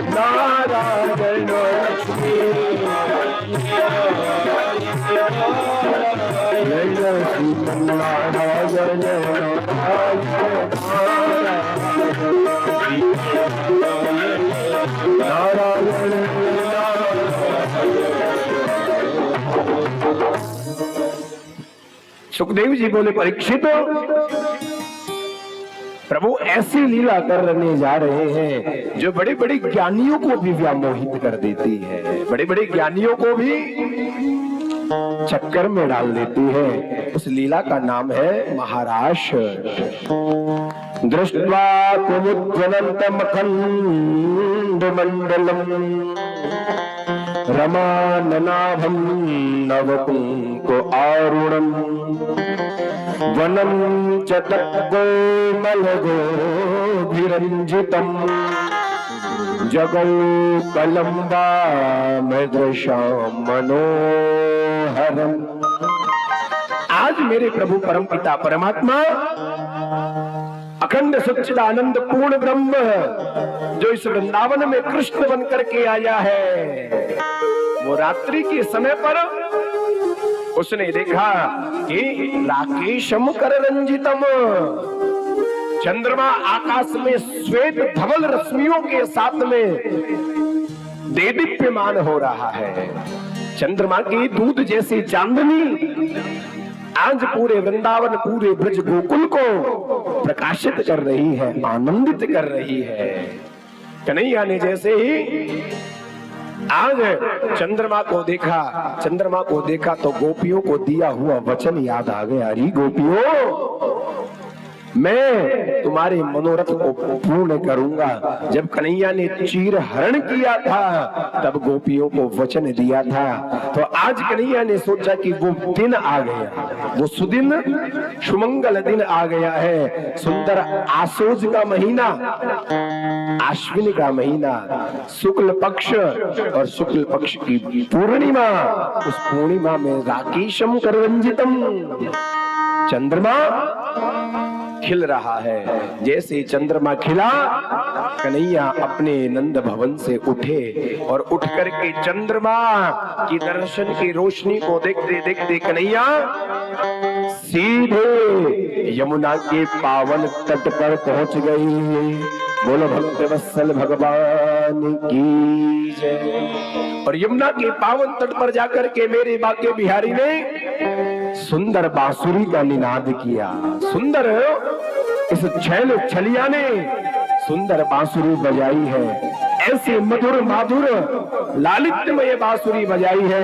नारायण लक्ष्मी सुखदेव जी बोले, परीक्षित प्रभु ऐसी लीला करने जा रहे हैं जो बड़े बड़े ज्ञानियों को भी व्यामोहित कर देती है, बड़े बड़े ज्ञानियों को भी चक्कर में डाल देती है। उस लीला का नाम है महाराश। दृष्ट्वा कुमुज्ज्वलन्तम खण्डमण्डलम् रमाननाभं नवकुङ्को आरुणम् वनं च तत्कोमलगोभिरञ्जितम् जगौ कलम्बामृदृशां मनोहरम्। आज मेरे प्रभु परम पिता परमात्मा अखंड सच्चिदानंद पूर्ण ब्रह्म जो इस वृंदावन में कृष्ण बन करके आया है, वो रात्रि के समय पर उसने देखा कि राकेशम कररंजितम, चंद्रमा आकाश में श्वेत धवल रश्मियों के साथ में देदीप्यमान हो रहा है। चंद्रमा की दूध जैसी चांदनी आज पूरे वृंदावन, पूरे ब्रज गोकुल को प्रकाशित कर रही है, आनंदित कर रही है। कन्हैया ने जैसे ही आज चंद्रमा को देखा तो गोपियों को दिया हुआ वचन याद आ गया। अरे गोपियों, मैं तुम्हारे मनोरथ को पूर्ण करूंगा। जब कन्हैया ने चीर हरण किया था तब गोपियों को वचन दिया था, तो आज कन्हैया ने सोचा कि वो दिन आ गया, वो सुदिन सुमंगल दिन आ गया है। सुंदर आसोज का महीना, आश्विन का महीना, शुक्ल पक्ष और शुक्ल पक्ष की पूर्णिमा, उस पूर्णिमा में राकेशम कररंजितम चंद्रमा खिल रहा है। जैसे चंद्रमा खिला, कन्हैया अपने नंद भवन से उठे और उठ करके चंद्रमा की दर्शन की रोशनी को देखते देखते कन्हैया सीधे यमुना के पावन तट पर पहुंच गई। बोलो भक्त वत्सल भगवान की जय। और यमुना के पावन तट पर जाकर के मेरे बाके बिहारी ने सुंदर बांसुरी का निनाद किया। सुंदर इस छैल छलिया ने सुंदर बांसुरी बजाई है, ऐसे मधुर माधुर लालित्यमय बांसुरी बजाई है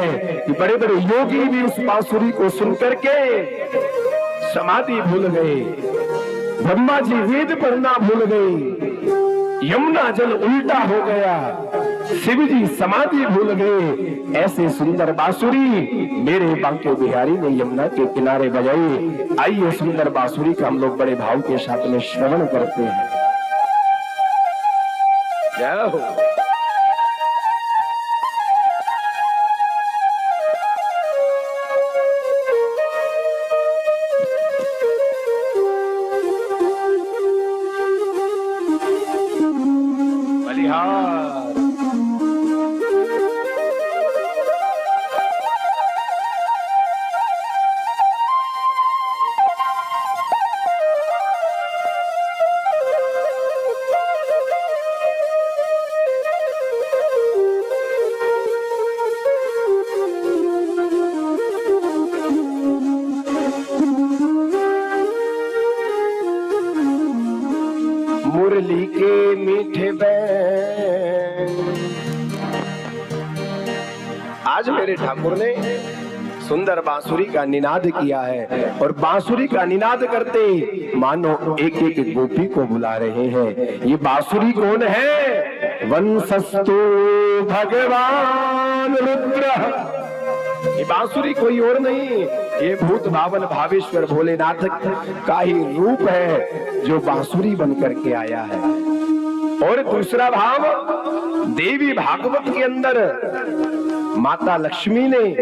कि बड़े बड़े योगी भी उस बांसुरी को सुनकर के समाधि भूल गए। ब्रह्मा जी वेद पढ़ना भूल गए, यमुना जल उल्टा हो गया, शिव जी समाधि भूल गए। ऐसे सुंदर बांसुरी मेरे बांके बिहारी ने यमुना के किनारे बजाई। आइए सुंदर बांसुरी का हम लोग बड़े भाव के साथ में श्रवण करते हैं। जय हो। मुरली के मीठे बैन, आज मेरे ठाकुर ने सुंदर बांसुरी का निनाद किया है और बांसुरी का निनाद करते मानो एक एक गोपी को बुला रहे हैं। ये बांसुरी कौन है? वंशस्तु भगवान रुद्र। ये बांसुरी कोई और नहीं, ये भूत भावन भावेश्वर भोलेनाथ का ही रूप है जो बांसुरी बन करके आया है। और दूसरा भाव, देवी भागवत के अंदर माता लक्ष्मी ने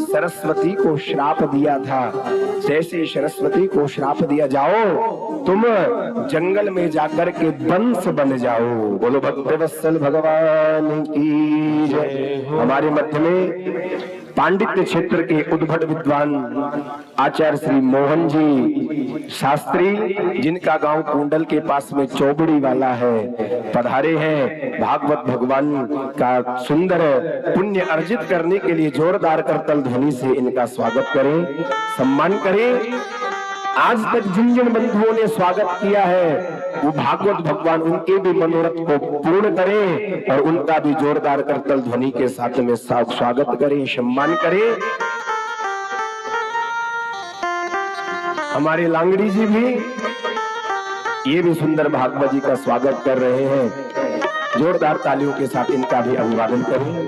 सरस्वती को श्राप दिया था। जैसे सरस्वती को श्राप दिया, जाओ तुम जंगल में जाकर के वंश बन जाओ। बोलो भक्तवत्सल भगवान की जय। हमारे मध्य में पांडित्य क्षेत्र के उद्भट विद्वान आचार्य श्री मोहन जी शास्त्री, जिनका गांव कुंडल के पास में चौबड़ी वाला है, पधारे हैं। भागवत भगवान का सुंदर पुण्य अर्जित करने के लिए जोरदार करतल ध्वनि से इनका स्वागत करें, सम्मान करें। आज तक जिन जिन बंधुओं ने स्वागत किया है वो भागवत भगवान उनके भी मनोरथ को पूर्ण करें और उनका भी जोरदार करतल ध्वनि के साथ में स्वागत करें, सम्मान करें। हमारे लांगड़ी जी भी ये भी सुंदर भागवत जी का स्वागत कर रहे हैं। जोरदार तालियों के साथ इनका भी अभिवादन करें।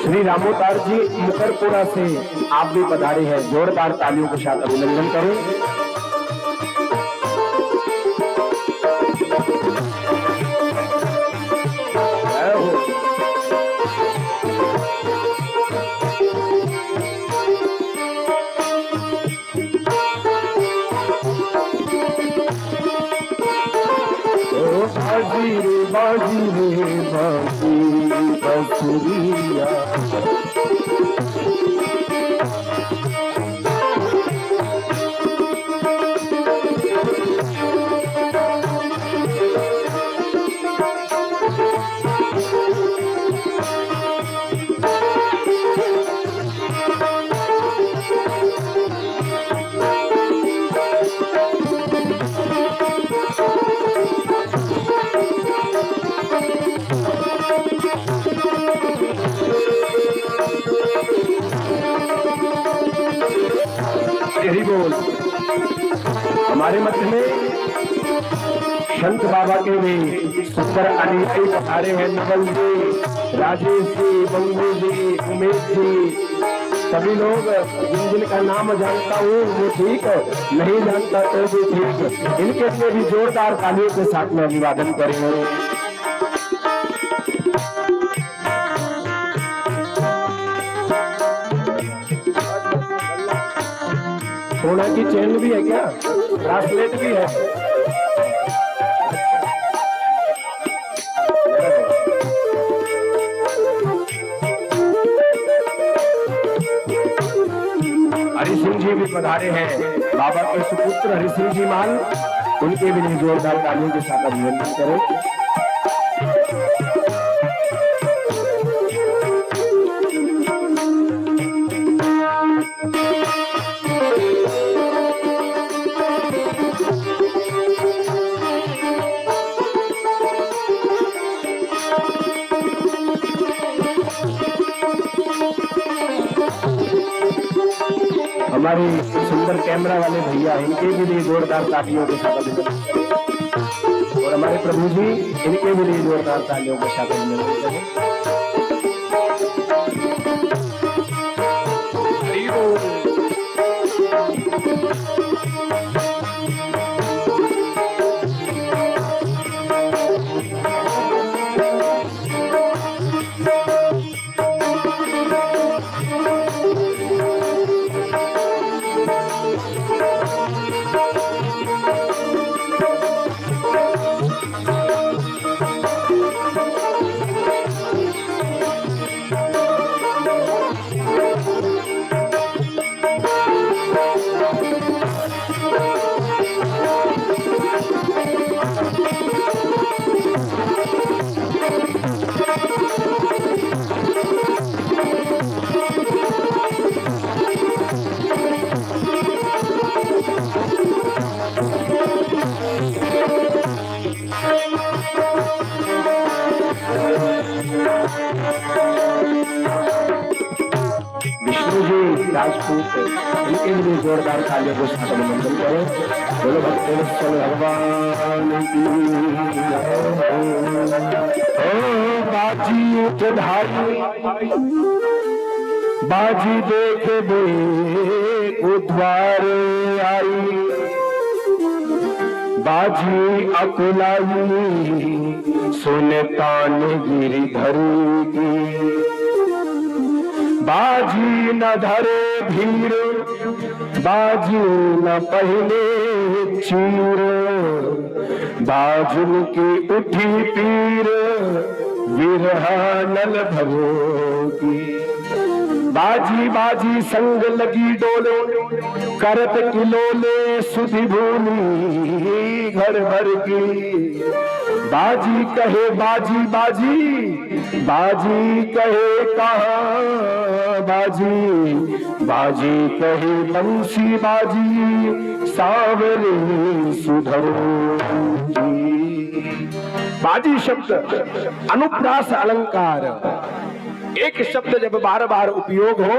श्री रामोतार जी मुकरपुरा से आप भी पधारे हैं, जोरदार तालियों के साथ अभिनंदन करें। बाजी रे बाजी रे बाजी बसुरिया, हरि बोल। हमारे मध्य में संत बाबा के भी सुपर अनुयायी पधारे हैं। नवल जी, राजेश जी, बंगू जी, उमेश जी, सभी लोग जिनका नाम जानता हूँ वो ठीक, नहीं जानता तो भी ठीक। इनके लिए भी जोरदार तालियों के साथ में अभिवादन करेंगे। सोना की चेन भी है क्या? ब्रासलेट भी है। हरि सिंह जी भी पधारे हैं, बाबा के सुपुत्र हरि सिंह जी मान, उनके भी जोरदार तालियों के साथ अभिनंदन करें। हमारे सुंदर कैमरा वाले भैया, इनके भी लिए जोरदार तालियों के साथ अभिनंदन करें। और हमारे प्रभु जी, इनके भी लिए जोरदार तालियों के साथ अभिनंदन करें। राजपूत, इनके लिए जोरदार तालियों को साथ अभिनंदन करें। बोलो भक्तवत्सल भगवान की जय। बाजी उठ भाई, बाजी देख दे द्वार आई, बाजी अकुलाई सुने तान गिरिधर की, बाजी न धरे भीर बाजी न पहले चीर, बाजुन की उठी पीर विरहा नल भरोगी। बाजी बाजी संग लगी डोले करत किलोले सुधि भूमि घर भर की, बाजी कहे बाजी बाजी बाजी कहे कहाँ बाजी, बाजी कहे बंसी बाजी सावरे सुधरो। बाजी शब्द अनुप्रास अलंकार, एक शब्द जब बार बार उपयोग हो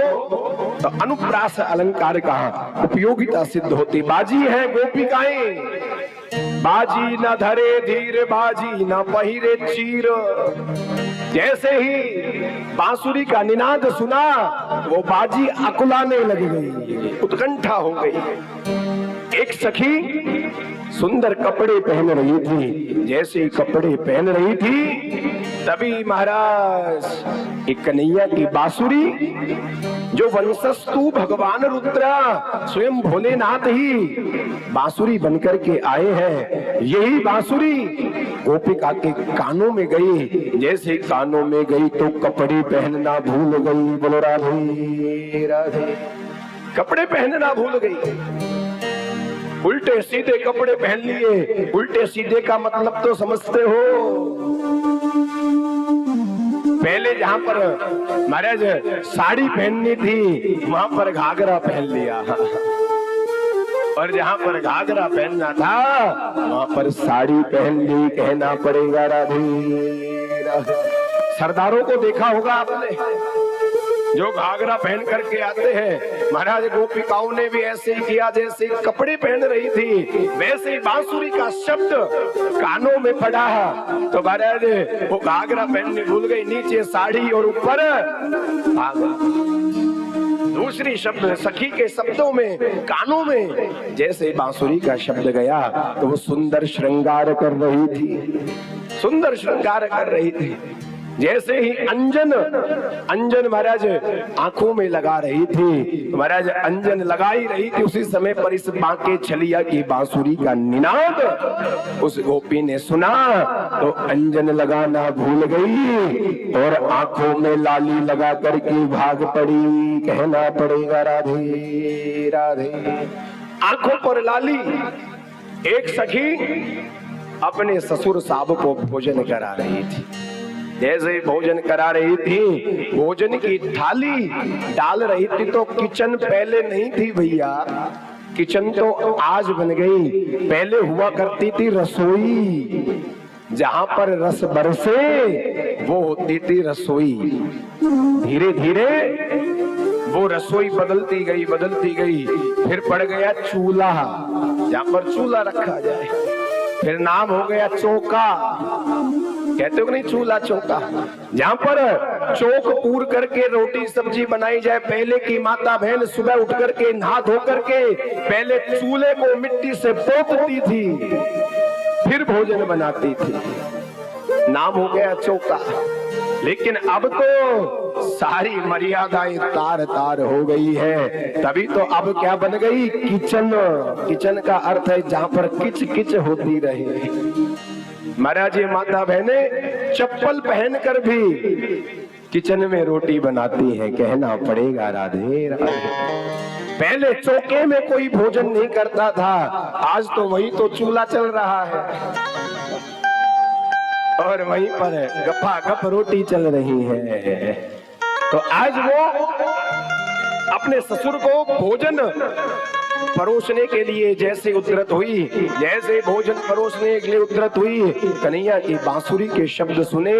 तो अनुप्रास अलंकार का उपयोगिता सिद्ध होती। बाजी है गोपिकाएं, बाजी न धरे धीर बाजी न पहिरे चीर। जैसे ही बांसुरी का निनाद सुना वो बाजी अकुलाने लग गई, उत्कंठा हो गई। एक सखी सुंदर कपड़े पहन रही थी, जैसे कपड़े पहन रही थी तभी महाराज एक कन्हैया की बांसुरी, जो वंशस्तु भगवान रुद्रा स्वयं भोलेनाथ ही बांसुरी बनकर के आए हैं, यही बांसुरी गोपिका के कानों में गई। जैसे कानों में गई तो कपड़े पहनना भूल गई। बोलो राधे राधे। कपड़े पहनना भूल गई, उल्टे सीधे कपड़े पहन लिए। उल्टे सीधे का मतलब तो समझते हो, पहले जहां पर महाराज साड़ी पहननी थी वहां पर घाघरा पहन लिया, और जहां पर घाघरा पहनना था वहां पर साड़ी पहन ली। कहना पड़ेगा राधे राधे। सरदारों को देखा होगा आपने, जो घाघरा पहन करके आते हैं। महाराज गोपिकाओं ने भी ऐसे ही किया, जैसे कपड़े पहन रही थी वैसे ही बांसुरी का शब्द कानों में पड़ा तो महाराज वो घाघरा पहनने भूल गई, नीचे साड़ी और ऊपर घाघरा। दूसरी शब्द सखी के शब्दों में कानों में जैसे बांसुरी का शब्द गया तो वो सुंदर श्रृंगार कर रही थी, सुंदर श्रृंगार कर रही थी। जैसे ही अंजन महाराज आंखों में लगा रही थी, महाराज अंजन लगाई रही थी, उसी समय पर इस बांके छलिया की बांसुरी का निनाद उस गोपी ने सुना तो अंजन लगाना भूल गई और आंखों में लाली लगा करके भाग पड़ी। कहना पड़ेगा राधे राधे। आंखों पर लाली। एक सखी अपने ससुर साहब को भोजन करा रही थी, जैसे भोजन करा रही थी भोजन की थाली डाल रही थी तो किचन पहले नहीं थी भैया, किचन तो आज बन गई। पहले हुआ करती थी रसोई, जहां पर रस बरसे वो होती थी रसोई। धीरे धीरे वो रसोई बदलती गई, फिर पड़ गया चूल्हा, जहां पर चूल्हा रखा जाए। फिर नाम हो गया चौका, कहते हो कि नहीं, चूल्हा चौका, जहां पर चौक पूर करके रोटी सब्जी बनाई जाए। पहले की माता बहन सुबह उठ करके नहा धो करके पहले चूल्हे को मिट्टी से पोतती थी, फिर भोजन बनाती थी, नाम हो गया चौका। लेकिन अब तो सारी मर्यादाएं तार तार हो गई है, तभी तो अब क्या बन गई, किचन। किचन का अर्थ है जहां पर किच किच होती रहे। महाराज ये माता बहने चप्पल पहनकर भी किचन में रोटी बनाती हैं। कहना पड़ेगा राधे राधे। पहले चौके में कोई भोजन नहीं करता था, आज तो वही तो चूल्हा चल रहा है और वहीं पर गप्पा गप रोटी चल रही है। तो आज वो अपने ससुर को भोजन परोसने के लिए जैसे उद्धृत हुई, जैसे भोजन परोसने के लिए उद्धृत हुई, कन्हैया की बांसुरी के शब्द सुने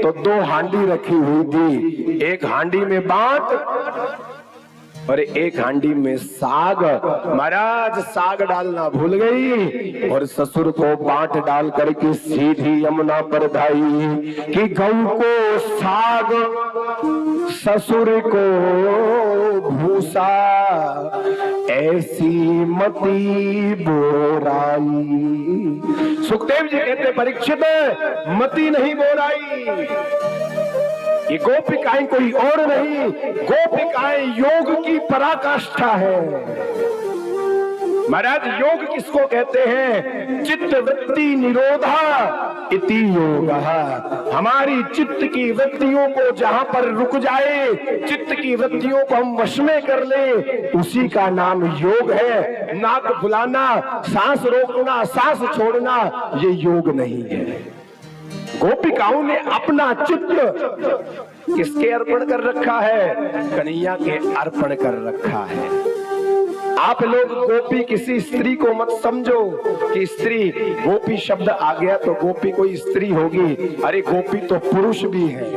तो 2 हांडी रखी हुई थी। एक हांडी में बात और एक हांडी में साग, महाराज साग डालना भूल गई और ससुर को बांट डाल करके सीधी यमुना पर धाई कि गऊ को साग ससुर को भूसा, ऐसी मती बोराई। सुखदेव जी कहते परीक्षित मती नहीं बोराई, ये गोपिकाएं कोई और नहीं, गोपिकाएं योग की पराकाष्ठा है। महाराज योग किसको कहते हैं? चित्त वृत्ति निरोधा इति योगः। हमारी चित्त की वृत्तियों को जहां पर रुक जाए, चित्त की वृत्तियों को हम वश में कर ले, उसी का नाम योग है। नाक फुलाना, सांस रोकना, सांस छोड़ना, ये योग नहीं है। गोपिकाओं ने अपना चित्त किसके अर्पण कर रखा है? कन्हैया के अर्पण कर रखा है। आप लोग गोपी किसी स्त्री को मत समझो कि स्त्री, गोपी शब्द आ गया तो गोपी कोई स्त्री होगी। अरे गोपी तो पुरुष भी है,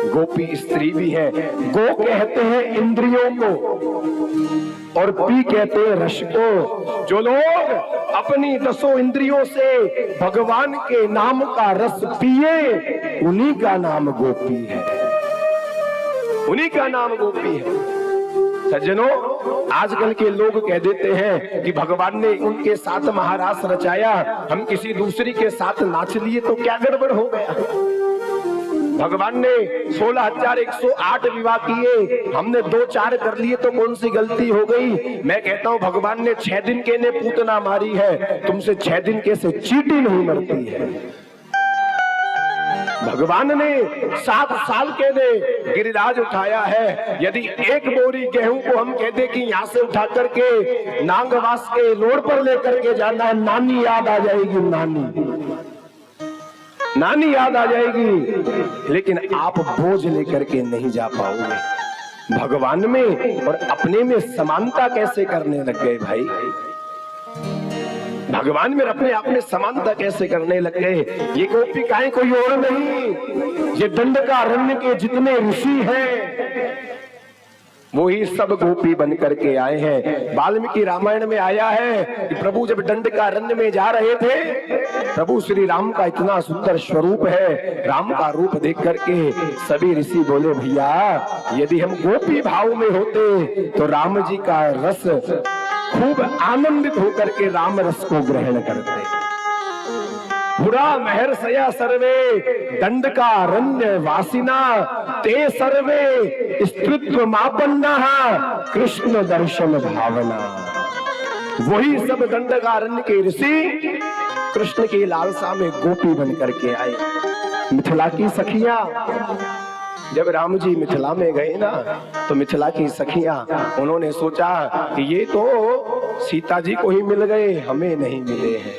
गोपी स्त्री भी है। गो कहते हैं इंद्रियों को और पी कहते हैं रस को। जो लोग अपनी 10 इंद्रियों से भगवान के नाम का रस पिए, उन्हीं का नाम गोपी है, उन्हीं का नाम गोपी है। सज्जनों, आजकल के लोग कह देते हैं कि भगवान ने उनके साथ महारास रचाया, हम किसी दूसरी के साथ नाच लिए तो क्या गड़बड़ हो गया? भगवान ने 16,108 विवाह किए, हमने 2-4 कर लिए तो कौन सी गलती हो गई? मैं कहता हूं भगवान ने 6 दिन के ने पूतना मारी है, तुमसे 6 दिन के से चींटी नहीं मरती है। भगवान ने 7 साल के ने गिरिराज उठाया है। यदि एक बोरी गेहूं को हम कह दे कि यहाँ से उठा करके नांगवास के लोड पर लेकर के जाना है, नानी याद आ जाएगी, नानी याद आ जाएगी। लेकिन आप बोझ लेकर के नहीं जा पाओगे। भगवान में और अपने में समानता कैसे करने लग गए भाई? भगवान में अपने आप में समानता कैसे करने लग गए? ये गोपिकाएं कोई और नहीं, ये दंडकारण्य के जितने ऋषि हैं वो ही सब गोपी बन करके आए हैं। वाल्मीकि रामायण में आया है कि प्रभु जब दंडकारण्य में जा रहे थे, प्रभु श्री राम का इतना सुंदर स्वरूप है, राम का रूप देख करके सभी ऋषि बोले भैया यदि हम गोपी भाव में होते तो राम जी का रस खूब आनंदित होकर के राम रस को ग्रहण करते। पुरा महर्षया सर्वे दंडकारण्य वासिना ते सर्वे स्त्रीत्व मापन्ना कृष्ण दर्शन भावना। वही सब दंडकारण्य के ऋषि कृष्ण की लालसा में गोपी बन करके आए। मिथिला की सखियां, जब राम जी मिथिला में गए ना तो मिथिला की सखियां उन्होंने सोचा कि ये तो सीता जी को ही मिल गए, हमें नहीं मिले हैं।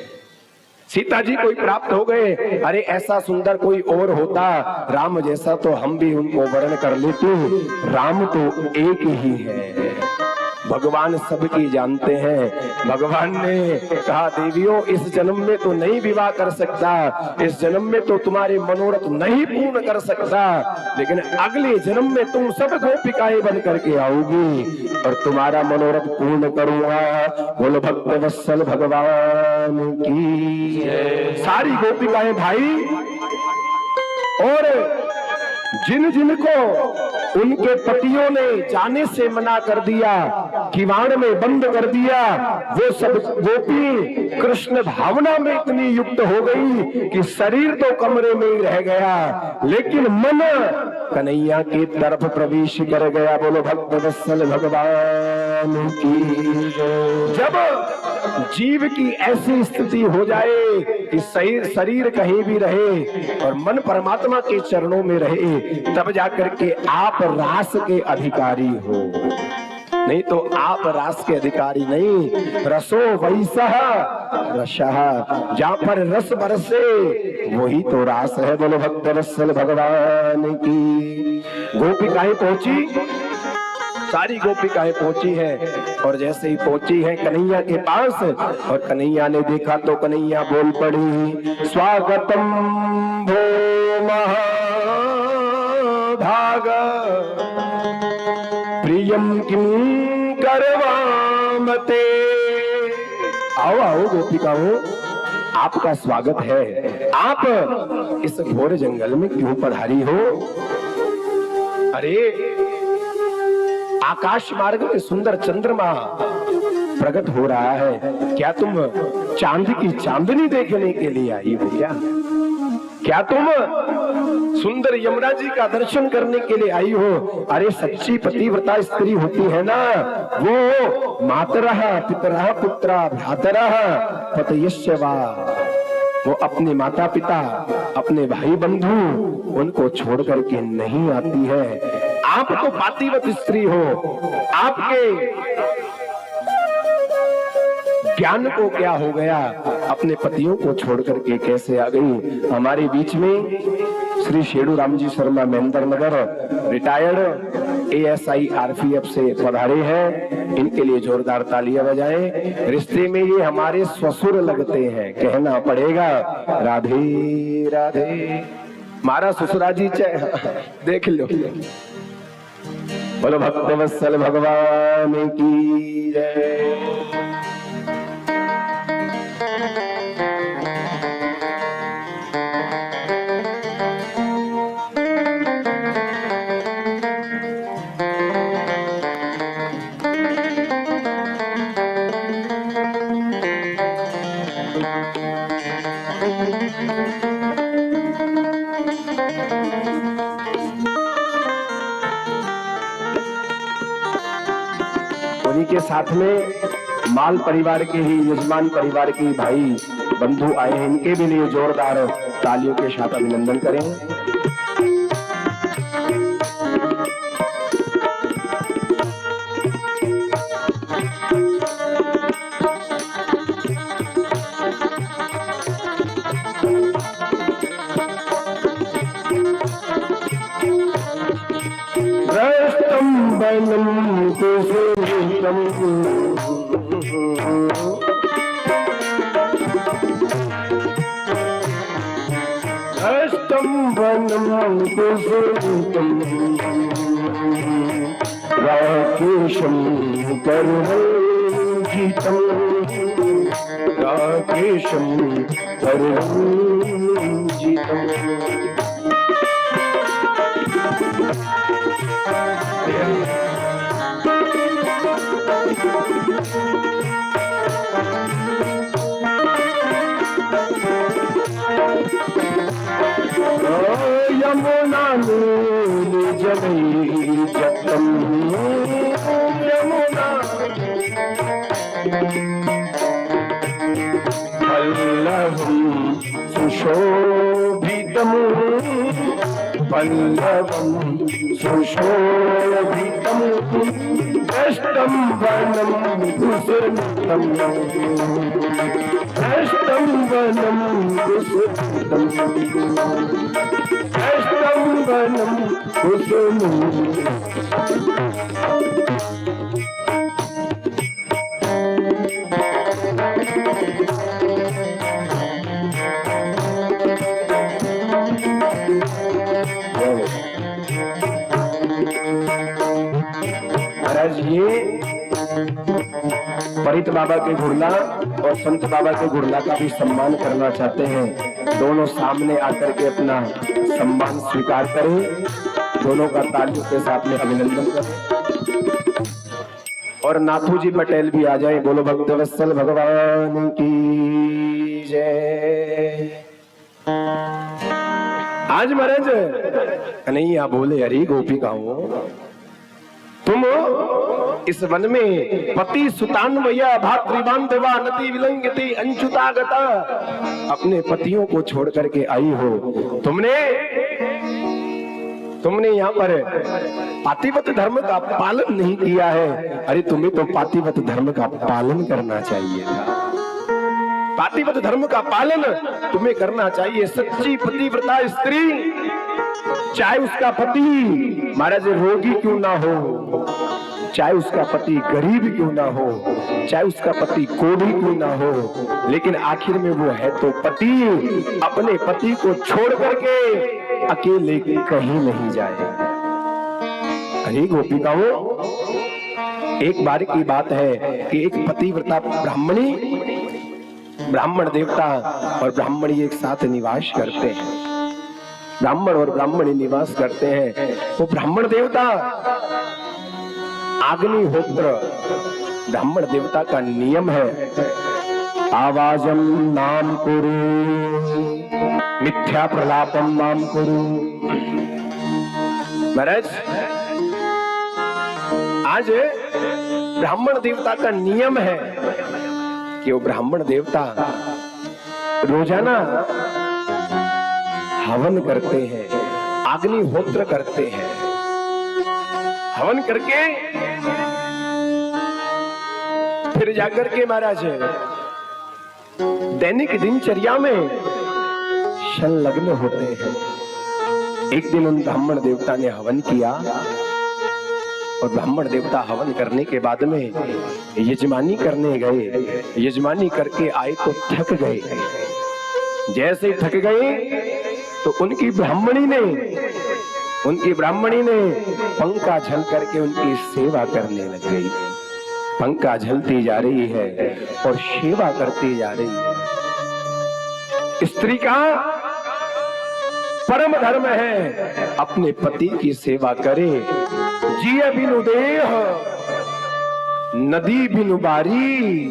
सीता जी को ही प्राप्त हो गए। अरे ऐसा सुंदर कोई और होता राम जैसा तो हम भी उनको वर्ण कर लेते। राम तो एक ही है, भगवान सबकी जानते हैं। भगवान ने कहा देवियों इस जन्म में तो नहीं विवाह कर सकता, इस जन्म में तो तुम्हारे मनोरथ नहीं पूर्ण कर सकता, लेकिन अगले जन्म में तुम सब गोपिकाएं बन करके आओगी और तुम्हारा मनोरथ पूर्ण करूंगा। बोलो भक्त वत्सल भगवान की। सारी गोपिकाएं भाई, और जिन जिनको उनके पतियों ने जाने से मना कर दिया, किवाड़ में बंद कर दिया, वो सब गोपी कृष्ण भावना में इतनी युक्त हो गई कि शरीर तो कमरे में ही रह गया लेकिन मन कन्हैया की तरफ प्रवेश कर गया। बोलो भक्त वत्सल भगवान की। जब जीव की ऐसी स्थिति हो जाए कि शरीर कहीं भी रहे और मन परमात्मा के चरणों में रहे, तब जाकर के आप रास के अधिकारी हो, नहीं तो आप रास के अधिकारी नहीं। रसो वैसह रसः, जहां पर रस बरसे वही तो रास है। बोलो भक्त वत्सल भगवान की। गोपिकाएं पहुंची, सारी गोपिकाएं पहुंची है और जैसे ही पहुंची है कन्हैया के पास और कन्हैया ने देखा तो कन्हैया बोल पड़ी स्वागतम भो महाभाग प्रियम किम करवामते। आओ आओ गोपिकाओं, आपका स्वागत है। आप इस घोर जंगल में क्यों पधारी हो? अरे आकाश मार्ग में सुंदर चंद्रमा प्रकट हो रहा है, क्या तुम चांद की चांदनी देखने के लिए आई हो क्या? क्या तुम सुंदर यमुना जी का दर्शन करने के लिए आई हो? अरे सच्ची पतिव्रता स्त्री होती है ना, वो मातरः पितरः पुत्रा भ्रातरः पतयस्य वा, वो अपने माता पिता अपने भाई बंधु उनको छोड़ करके नहीं आती है। आप तो पातिव्रत स्त्री हो, आपके ज्ञान को क्या हो गया? अपने पतियों को छोड़ करके कैसे आ गई? हमारे बीच में श्री शेडू राम जी शर्मा महेंद्र नगर रिटायर्ड ASI RPF से पधारे हैं, इनके लिए जोरदार तालियां बजाएं। रिश्ते में ये हमारे ससुर लगते हैं, कहना पड़ेगा राधे राधे। मारा ससुरा जी देख लो। बोलो भक्तवत्सल भगवान की जय। उन्हीं के साथ में माल परिवार के ही यजमान परिवार के भाई बंधु आए हैं, इनके भी लिए जोरदार तालियों के साथ अभिनंदन करें। राकेशं करवञ्जितं राकेशं करवञ्जितं। यमुना जलैजतं यमुना पल्लवं सुशोभितं पल्लवं सुशोभितं दष्टं वनं कुसुमितं दष्टं वनं कुसुमितं दष्टं वनं कुसुमितं। महाराज ये परित बाबा के घुड़ला और संत बाबा के घुड़ला का भी सम्मान करना चाहते हैं। दोनों सामने आकर के अपना सम्मान स्वीकार करें, दोनों का तालियों के साथ में अभिनंदन करें। और नाथू जी पटेल भी आ जाए। बोलो भक्तवत्सल भगवान की जय। आज महाराज कन्हैया बोले, अरे गोपिकाओं, तुम इस वन में पति सुतान्वया भातृबांधवा नति विलंघिति अंशुतागता अपने पतियों को छोड़ करके आई हो। तुमने यहाँ पर पातिव्रत धर्म का पालन नहीं किया है। अरे तुम्हें तो पातिव्रत धर्म का पालन करना चाहिए था। पातिव्रत धर्म का पालन तुम्हें करना चाहिए। सच्ची पतिव्रता स्त्री, चाहे उसका पति महाराज रोगी क्यों ना हो, चाहे उसका पति गरीब क्यों ना हो, चाहे उसका पति कोढ़ी क्यों ना हो, लेकिन आखिर में वो है तो पति। अपने पति को छोड़ करके अकेले कहीं नहीं जाए। अरे गोपिकाओं, एक बार की बात है कि एक पतिव्रता ब्राह्मणी, ब्राह्मण देवता और ब्राह्मणी एक साथ निवास करते हैं। ब्राह्मण और ब्राह्मणी निवास करते हैं। वो ब्राह्मण देवता अग्निहोत्र, ब्राह्मण देवता का नियम है, आवाजम नाम कुरु मिथ्या प्रलापम नाम कुरु। महाराज, आज ब्राह्मण देवता का नियम है कि वो ब्राह्मण देवता रोजाना हवन करते हैं, अग्निहोत्र करते हैं। हवन करके फिर जाकर के महाराज दैनिक दिनचर्या में संलग्न होते हैं। एक दिन उन ब्राह्मण देवता ने हवन किया और ब्राह्मण देवता हवन करने के बाद में यजमानी करने गए। यजमानी करके आए तो थक गए। जैसे ही थक गए तो उनकी ब्राह्मणी ने पंखा झल करके उनकी सेवा करने लग गई। पंखा झलती जा रही है और सेवा करती जा रही है। स्त्री का परम धर्म है अपने पति की सेवा करे। जिय बिनु देह नदी बिनु बारी,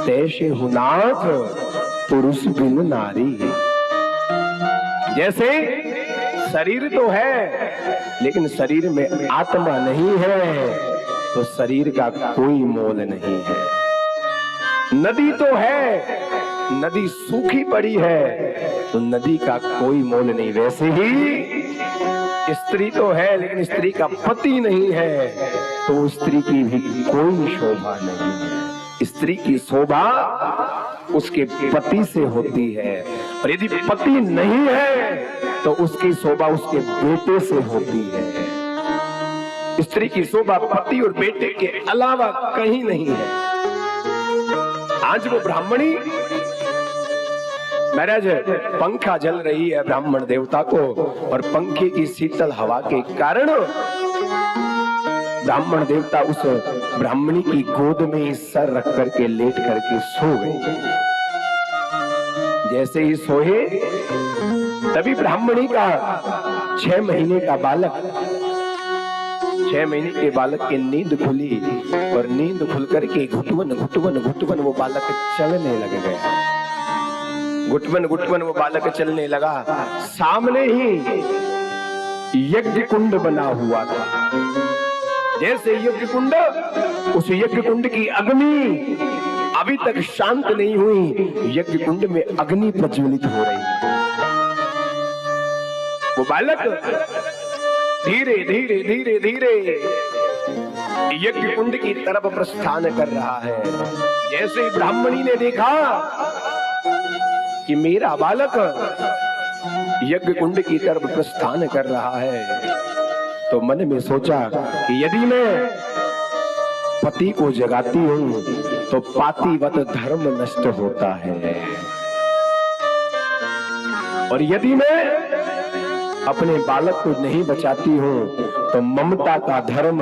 तैसे हुनाथ पुरुष बिनु नारी। जैसे शरीर तो है लेकिन शरीर में आत्मा नहीं है तो शरीर का कोई मोल नहीं है। नदी तो है, नदी सूखी पड़ी है तो नदी का कोई मोल नहीं। वैसे ही स्त्री तो है लेकिन स्त्री का पति नहीं है तो स्त्री की भी कोई शोभा नहीं है। स्त्री की शोभा उसके पति से होती है और यदि पति नहीं है तो उसकी शोभा उसके बेटे से होती है। स्त्री की शोभा पति और बेटे के अलावा कहीं नहीं है। आज वो ब्राह्मणी महाराज पंखा जल रही है ब्राह्मण देवता को और पंखे की शीतल हवा के कारण ब्राह्मण देवता उस ब्राह्मणी की गोद में सर रख करके लेट करके सो गए। जैसे ही सोए तभी ब्राह्मणी का 6 महीने का बालक, 6 महीने के बालक की नींद खुली और नींद खुल करके घुटवन घुटवन घुटवन वो बालक चलने लग गया। घुटवन घुटवन वो बालक चलने लगा। सामने ही यज्ञ कुंड बना हुआ था। जैसे यज्ञ कुंड, उस यज्ञ कुंड की अग्नि अभी तक शांत नहीं हुई, यज्ञ कुंड में अग्नि प्रज्वलित हो रही है। वो बालक धीरे धीरे धीरे धीरे यज्ञ कुंड की तरफ प्रस्थान कर रहा है। जैसे ही ब्राह्मणी ने देखा कि मेरा बालक यज्ञ कुंड की तरफ प्रस्थान कर रहा है तो मन में सोचा कि यदि मैं पति को जगाती हूं तो पातिवत धर्म नष्ट होता है और यदि मैं अपने बालक को नहीं बचाती हूं तो ममता का धर्म,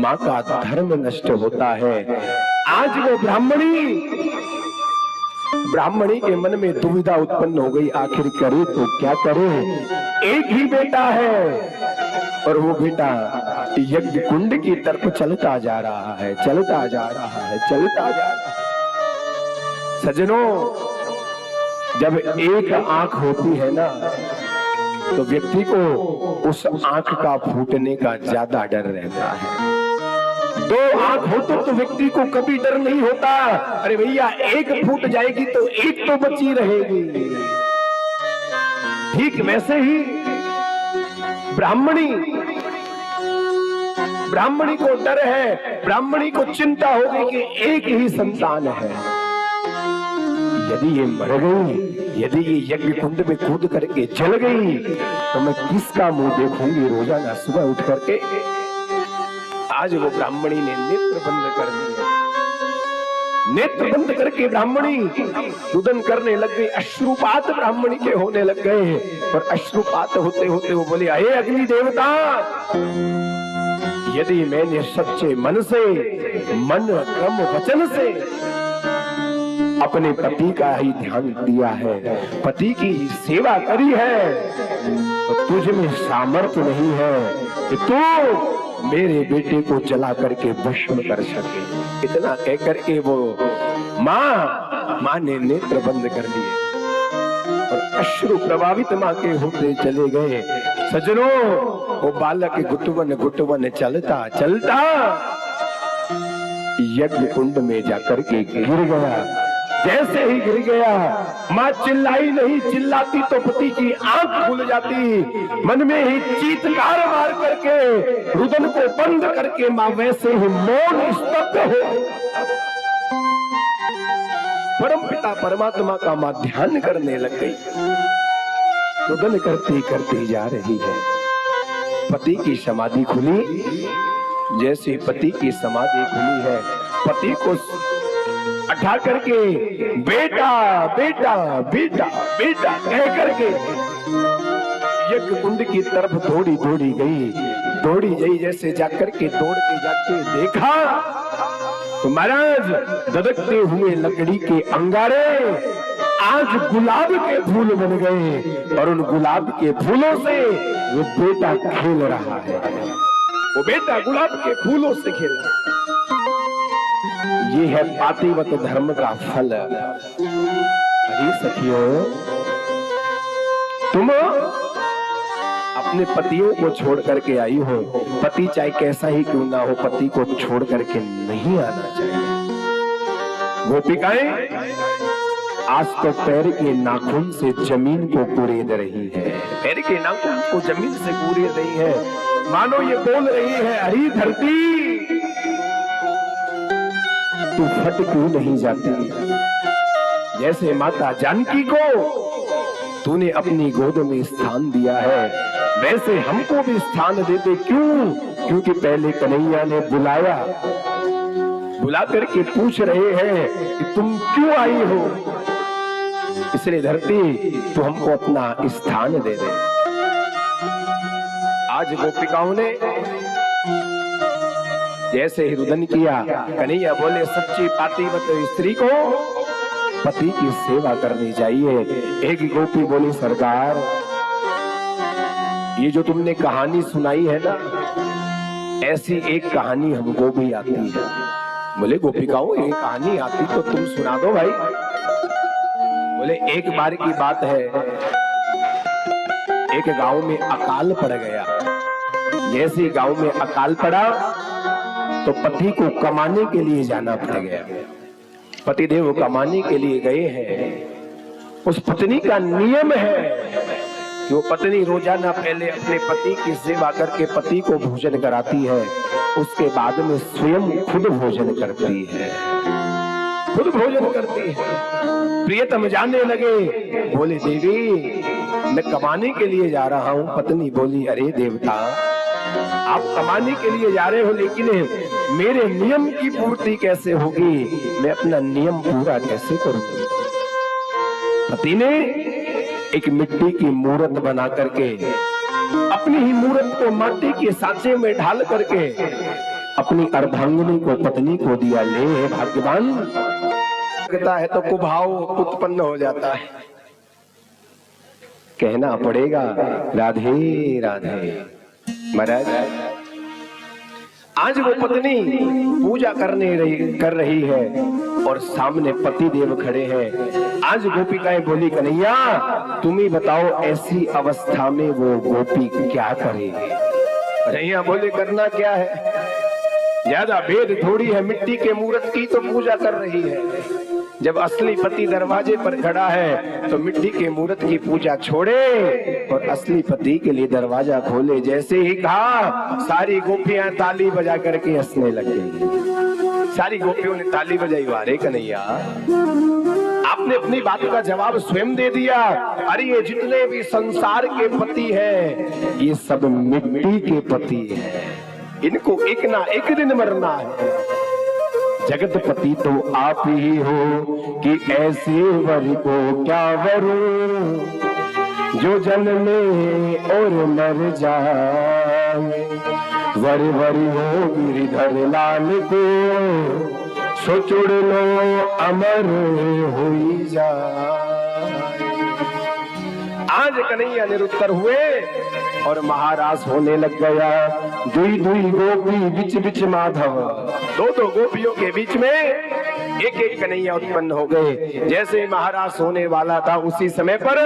माँ का धर्म नष्ट होता है। आज वो ब्राह्मणी के मन में दुविधा उत्पन्न हो गई, आखिर करे तो क्या करे। एक ही बेटा है और वो बेटा यज्ञ कुंड की तरफ चलता जा रहा है, चलता जा रहा है, चलता जा रहा है। सज्जनों, जब एक आंख होती है ना तो व्यक्ति को उस आंख का फूटने का ज्यादा डर रहता है। 2 आंख हो तो व्यक्ति को कभी डर नहीं होता। अरे भैया, एक फूट जाएगी तो एक तो बची रहेगी। ठीक वैसे ही ब्राह्मणी को डर है, ब्राह्मणी को चिंता होगी कि एक ही संतान है। यदि ये मर गई, यदि ये यज्ञ कुंड में कूद करके जल गई तो मैं किसका मुंह देखूंगी रोजाना सुबह उठ करके। आज वो ब्राह्मणी ने नेत्र बंद कर दिए। नेत्र बंद करके ब्राह्मणी रुदन करने लग गई। अश्रुपात ब्राह्मणी के होने लग गए और अश्रुपात होते होते वो बोले, हे अग्नि देवता, यदि मैंने सच्चे मन से, मन क्रम वचन से अपने पति का ही ध्यान दिया है, पति की ही सेवा करी है, तो तुझ में सामर्थ्य नहीं है कि तू मेरे बेटे को जला करके भस्म कर सके। इतना कह करके वो माँ ने नेत्र बंद कर लिए और अश्रु प्रभावित माँ के होते चले गए। सजनों, वो बालक गुटवन गुटवन चलता चलता यज्ञ कुंड में जाकर के गिर गया। जैसे ही गिर गया, माँ चिल्लाई नहीं, चिल्लाती तो पति की आंख खुल जाती। मन में ही चीत्कार मार करके रुदन को बंद करके माँ वैसे ही मौन स्तब्ध हो। परम पिता परमात्मा का माँ ध्यान करने लग गई। रुदन करती करती जा रही है। पति की समाधि खुली। जैसे पति की समाधि खुली है, पति को उठा करके बेटा बेटा बेटा बेटा कह करके यज्ञ कुंड की तरफ दौड़ी गई। जैसे जाकर के दौड़ के जाके देखा तो महाराज धधकते हुए लकड़ी के अंगारे आज गुलाब के फूल बन गए और उन गुलाब के फूलों से वो बेटा खेल रहा है। वो बेटा गुलाब के फूलों से खेल रहा है। ये है पातिव्रत धर्म का फल। अरे सखियों, तुम अपने पतियों को छोड़ करके आई हो, पति चाहे कैसा ही क्यों ना हो, पति को छोड़ करके नहीं आना चाहिए। गोपिकाएं आज तो पैर के नाखून से जमीन को कुरेद रही है, पैर के नाखून को जमीन से कुरेद रही है। मानो ये बोल रही है, अरे धरती तू फट क्यों नहीं जाती? जैसे माता जानकी को तूने अपनी गोद में स्थान दिया है, वैसे हमको भी स्थान दे दे। क्यों? क्योंकि पहले कन्हैया ने बुला करके पूछ रहे हैं कि तुम क्यों आई हो, इसलिए धरती तू हमको अपना स्थान दे दे। आज गोपिकाओं ने जैसे ही रुदन किया, कन्हैया बोले सच्ची पातिव्रत स्त्री को पति की सेवा करनी चाहिए। एक गोपी बोली, सरकार ये जो तुमने कहानी सुनाई है ना, ऐसी एक कहानी हमको भी आती है। बोले गोपिकाओं, ये कहानी आती तो तुम सुना दो भाई। बोले एक बार की बात है, एक गांव में अकाल पड़ गया। जैसे गांव में अकाल पड़ा तो पति को कमाने के लिए जाना पड़ गया। पतिदेव कमाने के लिए गए हैं। उस पत्नी का नियम है कि वो पत्नी रोजाना पहले अपने पति की सेवा करके पति को भोजन कराती है, उसके बाद में स्वयं खुद भोजन करती है, खुद भोजन करती है। प्रियतम जाने लगे, बोले देवी मैं कमाने के लिए जा रहा हूँ। पत्नी बोली, अरे देवता आप कमाने के लिए जा रहे हो, लेकिन मेरे नियम की पूर्ति कैसे होगी? मैं अपना नियम पूरा कैसे करूंगी? पति ने एक मिट्टी की मूर्त बना करके अपनी ही मूर्त को माटी के सांचे में ढाल करके अपनी अर्धांगिनी को पत्नी को दिया। ले भाग्यवान, लगता है तो कुभाव उत्पन्न हो जाता है। कहना पड़ेगा राधे राधे। महाराज आज वो पत्नी पूजा कर रही है और सामने पति देव खड़े हैं। आज गोपिकाएं बोली, कन्हैया तुम ही बताओ ऐसी अवस्था में वो गोपी क्या करेगी? कन्हैया बोले, करना क्या है, ज्यादा भेद थोड़ी है। मिट्टी के मूर्त की तो पूजा कर रही है। जब असली पति दरवाजे पर खड़ा है तो मिट्टी के मूर्त की पूजा छोड़े और असली पति के लिए दरवाजा खोले। जैसे ही कहा, सारी गोपियां ताली बजा करके हंसने लग गई। सारी गोपियों ने ताली बजाई। वारे कन्हैया, आपने अपनी बात का जवाब स्वयं दे दिया। अरे ये जितने भी संसार के पति हैं, ये सब मिट्टी के पति हैं। इनको एक ना एक दिन मरना है। जगतपति तो आप ही हो कि ऐसे वर को क्या वरूं जो जन्मे और मर जाए। वर वरी हो गिरधर लाल को सो चुड़ लो अमर हुई जाए। आज कन्हैया निरुत्तर हुए और महाराज होने लग गया। दुई दुई गोपी बिच बिच माधव, दो दो गोपियों के बीच में एक एक कन्हैया उत्पन्न हो गए। जैसे महाराज होने वाला था उसी समय पर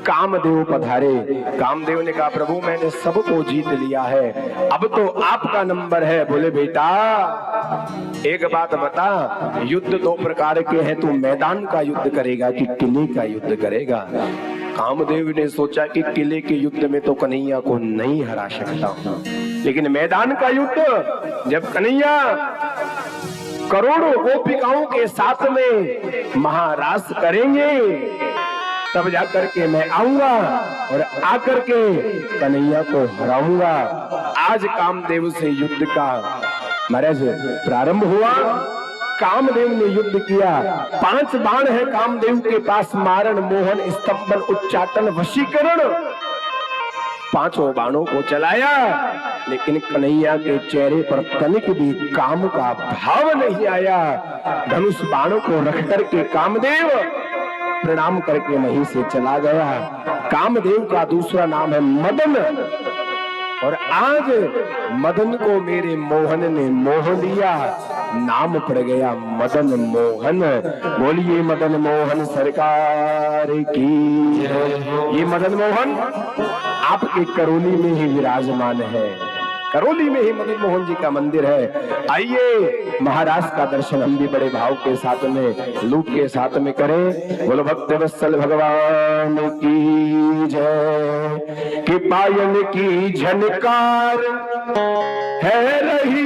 कामदेव पधारे। कामदेव ने कहा प्रभु मैंने सबको जीत लिया है, अब तो आपका नंबर है। बोले बेटा एक बात बता, युद्ध दो प्रकार के हैं, तू मैदान का युद्ध करेगा कि किले का युद्ध करेगा? कामदेव ने सोचा कि किले के युद्ध में तो कन्हैया को नहीं हरा सकता हूं, लेकिन मैदान का युद्ध जब कन्हैया करोड़ों गोपिकाओं के साथ में महाराज करेंगे तब जाकर के मैं आऊंगा और आकर के कन्हैया को हराऊंगा। आज कामदेव से युद्ध का महाराज प्रारंभ हुआ। कामदेव ने युद्ध किया। 5 बाण है कामदेव के पास, मारण, मोहन, स्तंभन, उच्चाटन, वशीकरण। 5 बाणों को चलाया, लेकिन कन्हैया के चेहरे पर तनिक भी काम का भाव नहीं आया। धनुष बाणों को रख करके कामदेव प्रणाम करके वहीं से चला गया। कामदेव का दूसरा नाम है मदन, और आज मदन को मेरे मोहन ने मोह लिया, नाम पड़ गया मदन मोहन। बोलिए मदन मोहन सरकार की। ये मदन मोहन आपके करौली में ही विराजमान है। करौली में ही मदन मोहन जी का मंदिर है। आइए महाराज का दर्शन हम भी बड़े भाव के साथ में, लूट के साथ में करें। बोलो भक्त वत्सल भगवान की जय। कि पायल की झनकार है रही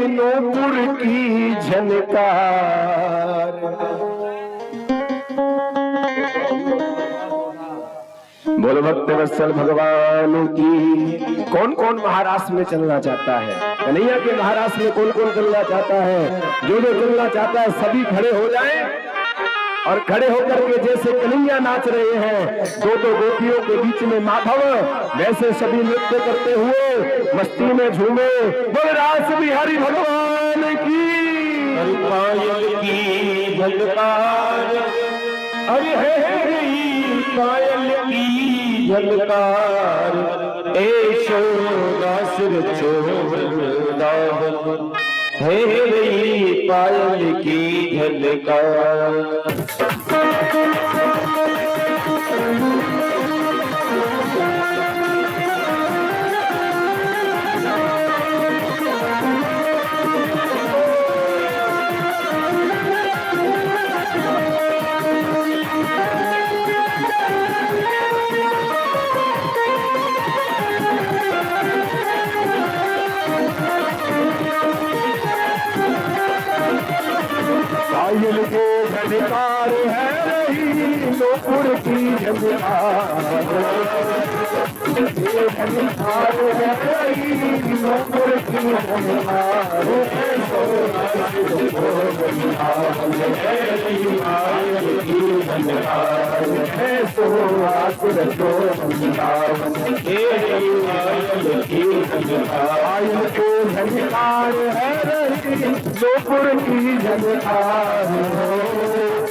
नूपुर की झनकार। बोलो भक्त वत्सल भगवान की। कौन कौन महाराष्ट्र में चलना चाहता है? कन्हैया के महाराष्ट्र में कौन कौन चलना चाहता है? जो जो चलना चाहता है सभी खड़े हो जाएं और खड़े होकर के जैसे कन्हैया नाच रहे हैं दो दो गोपियों के बीच में माधव, वैसे सभी नृत्य करते हुए मस्ती में झूमे। बोल रास बिहारी भगवान की। पायल की झलकार, अरे है पायल की झलकार, ऐशो चोर है रे पायल की झलकार। पायल के झनकार है रही नूपुर की झनकार। झनकार है रही नूपुर की झनकार। पायल के झनकार है रही नूपुर की झनकार।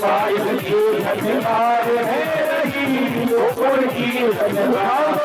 पायल की झनकार है रही नूपुर की झनकार।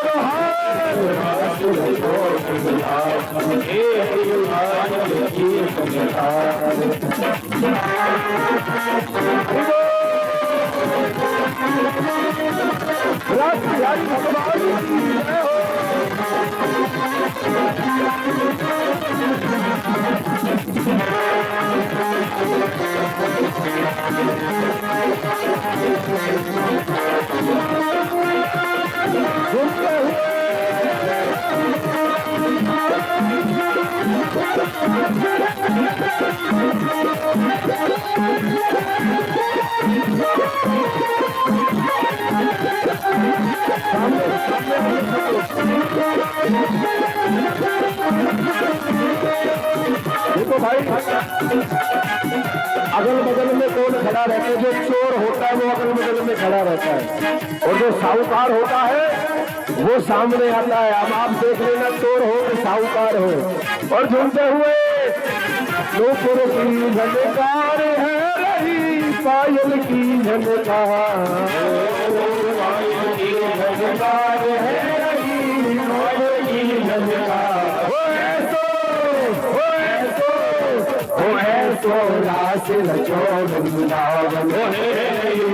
देखो भाई, अगल बगल में कौन खड़ा रहता है? जो चोर होता है वो अगल बगल में खड़ा रहता है, और जो साहूकार होता है वो सामने आता है। अब आप देख लेना, चोर हो कि साहूकार हो। और झूमते हुए नूपुर की झनकार है रही, पायल की झनकार, पायल की झनकार है रही, पायल की झनकार। ओ ऐसो रास रचो वृंदावन है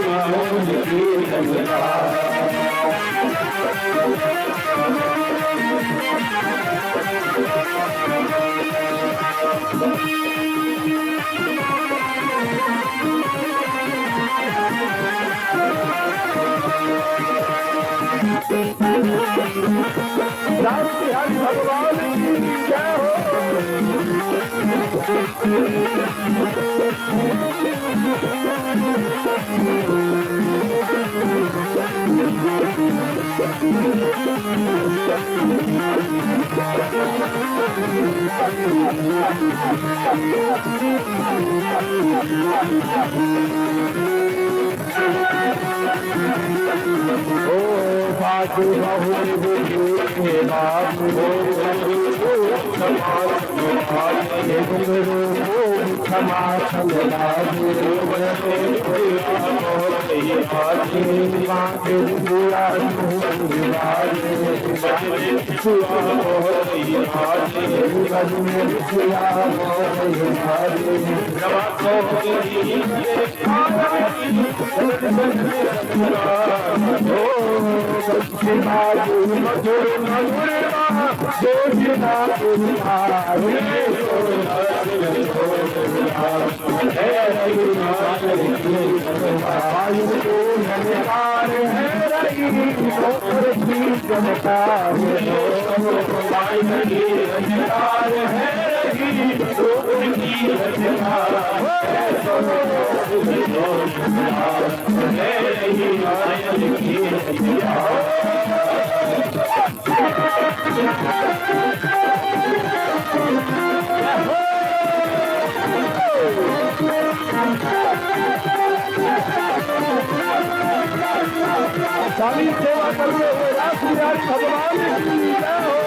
पायल की झनकार। राम बिहारी भगवान की जय हो। बाजू बहु के बाबू क्षमा मधुर मधुर स्वामी सेवा करते हुए राम बिहारी भगवान की जय हो।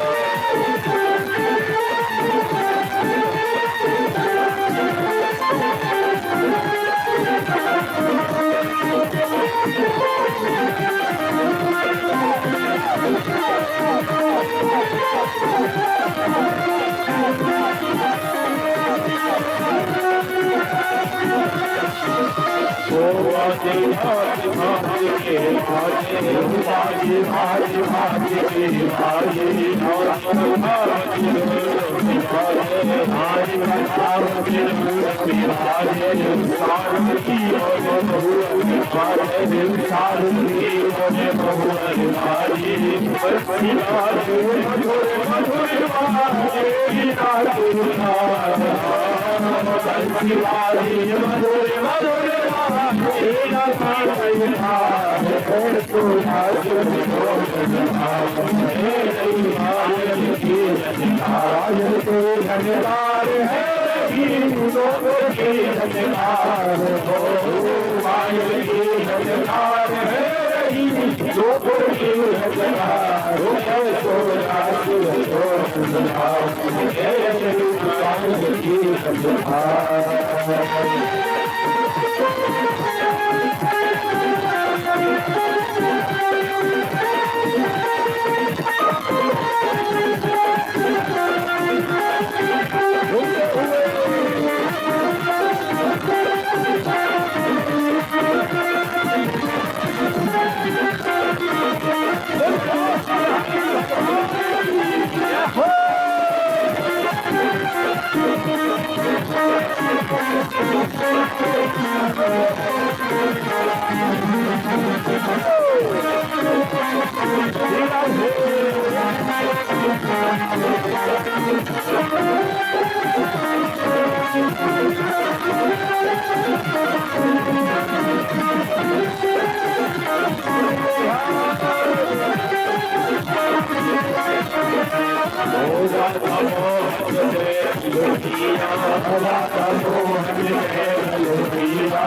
राधा मोहन है लोहिया,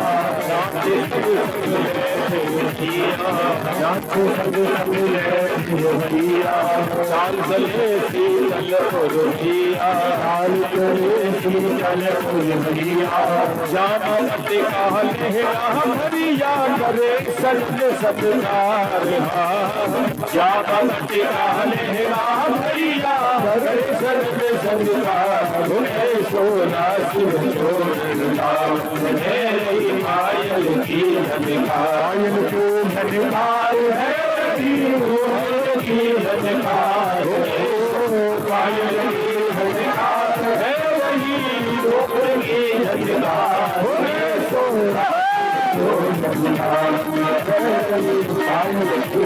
नाचे संग संग लोहिया, लाल गले शीतल लोहिया, लाल गले शीतल लोहिया, जामवती का लहरा भरिया करे संग सत्कार, जामवती का लहरा भरिया करे संग सत्कार, सोना शिव छोड़ना मेरी पायल की झनकार, झनकार है की झनकार, पायल की झनकार है वही की झनकार, सोना झनकार पायल की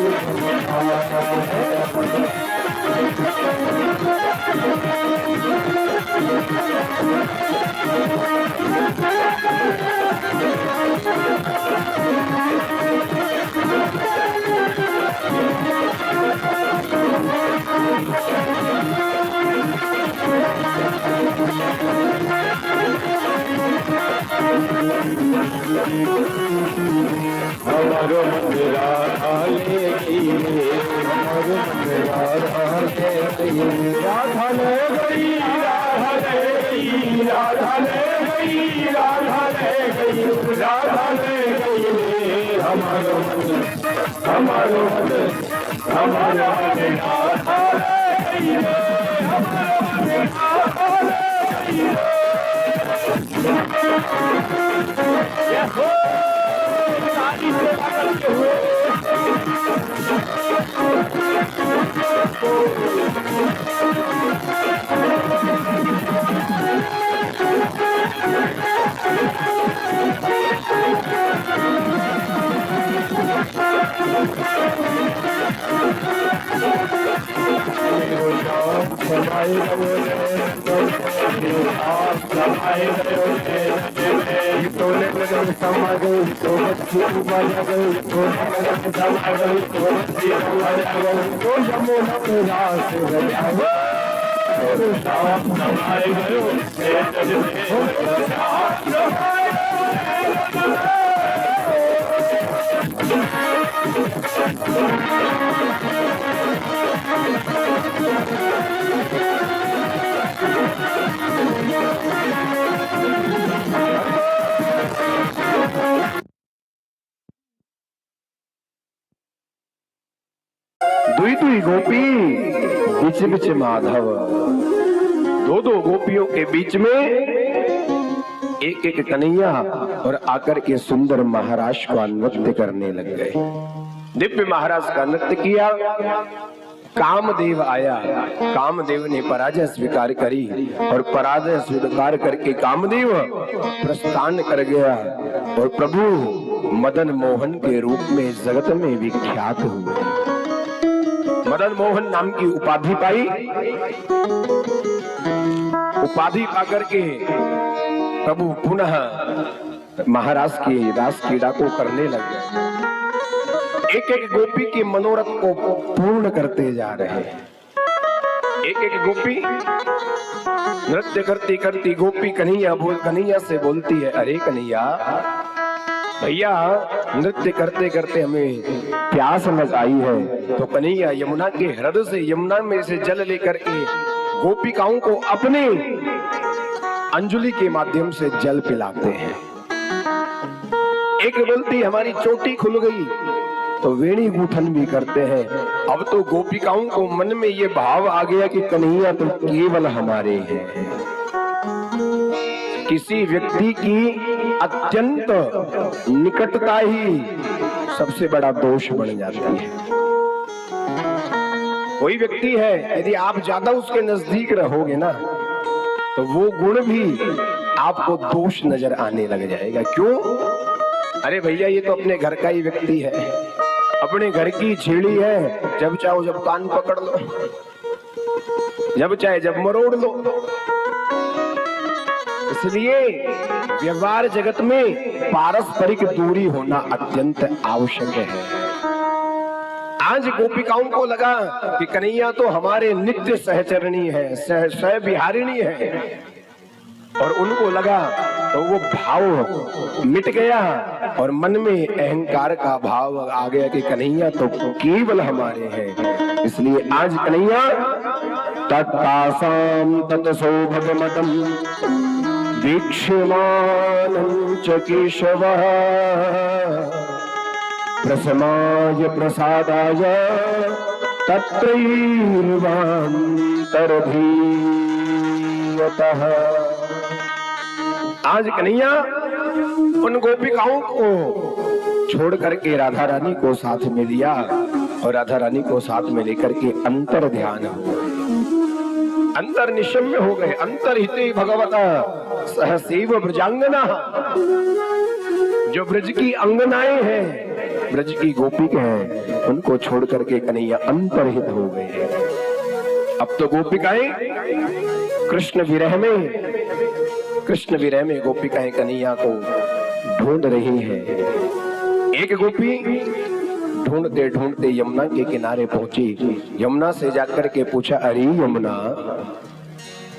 हमारो मंदिरा ढाले हमारो मंदिरा ढाले राधा ले गई राधा ले गई राधा ले गई राधा ले गई राधा ले गई, हमारो मंदिर हमारो मंदिर हमारा मंदिरा ढाले गई, हमारो मंदिरा ढाले गई। दुई दुई गोपी बीच बीच माधव, दो दो गोपियों के बीच में एक एक कन्हैया और आकर के सुंदर महाराज का नृत्य करने लग गए। दिव्य महाराज का नृत्य किया, कामदेव आया, कामदेव ने पराजय स्वीकार करी और पराजय स्वीकार करके कामदेव प्रस्थान कर गया और प्रभु मदन मोहन के रूप में जगत में विख्यात हुए। मदन मोहन नाम की उपाधि पाई, उपाधि पाकर के प्रभु पुनः महाराज की रास क्रीड़ा को करने लग गए। एक एक गोपी के मनोरथ को पूर्ण करते जा रहे हैं। एक एक गोपी नृत्य करती करती गोपी कन्हैया से बोलती है, अरे कन्हैया भैया नृत्य करते करते हमें प्यास लग आई है। तो कन्हैया यमुना के हृदय से, यमुना में से जल लेकर के गोपिकाओं को अपने अंजलि के माध्यम से जल पिलाते हैं। एक बोलती हमारी चोटी खुल गई, तो वेणी गूंथन भी करते हैं। अब तो गोपिकाओं को मन में ये भाव आ गया कि कन्हैया तो केवल हमारे हैं। किसी व्यक्ति की अत्यंत निकटता ही सबसे बड़ा दोष बन जाती है। कोई व्यक्ति है, यदि आप ज्यादा उसके नजदीक रहोगे ना, तो वो गुण भी आपको दोष नजर आने लग जाएगा। क्यों? अरे भैया ये तो अपने घर का ही व्यक्ति है, अपने घर की छेड़ी है, जब चाहो जब कान पकड़ लो, जब चाहे जब मरोड़ लो। इसलिए व्यवहार जगत में पारस्परिक दूरी होना अत्यंत आवश्यक है। आज गोपिकाओं को लगा कि कन्हैया तो हमारे नित्य सहचरणी है, सहविहारिणी है, और उनको लगा तो वो भाव मिट गया और मन में अहंकार का भाव आ गया कि कन्हैया तो केवल हमारे हैं। इसलिए आज कन्हैया तत्तासाम तत्सो भगमतम वीक्ष्यमानं च केशवः प्रसमाय प्रसादाय तत्रैर्वान्तरधीयतः। आज कन्हैया उन गोपिकाओं को छोड़ करके राधा रानी को साथ में लिया और राधा रानी को साथ में लेकर के अंतर ध्यान हो गए, अंतर निशम्य हो गए। अंतर्हिते भगवता सहसेव ब्रजांगना, जो ब्रज की अंगनाएं हैं, ब्रज की गोपिक हैं, उनको छोड़ करके कन्हैया अंतर्हित हो गए। अब तो गोपिकाएं कृष्ण विरह में गोपिकाएं कन्हैया को ढूंढ रही हैं। एक गोपी ढूंढते ढूंढते यमुना के किनारे पहुंची। यमुना से जाकर के पूछा, अरे यमुना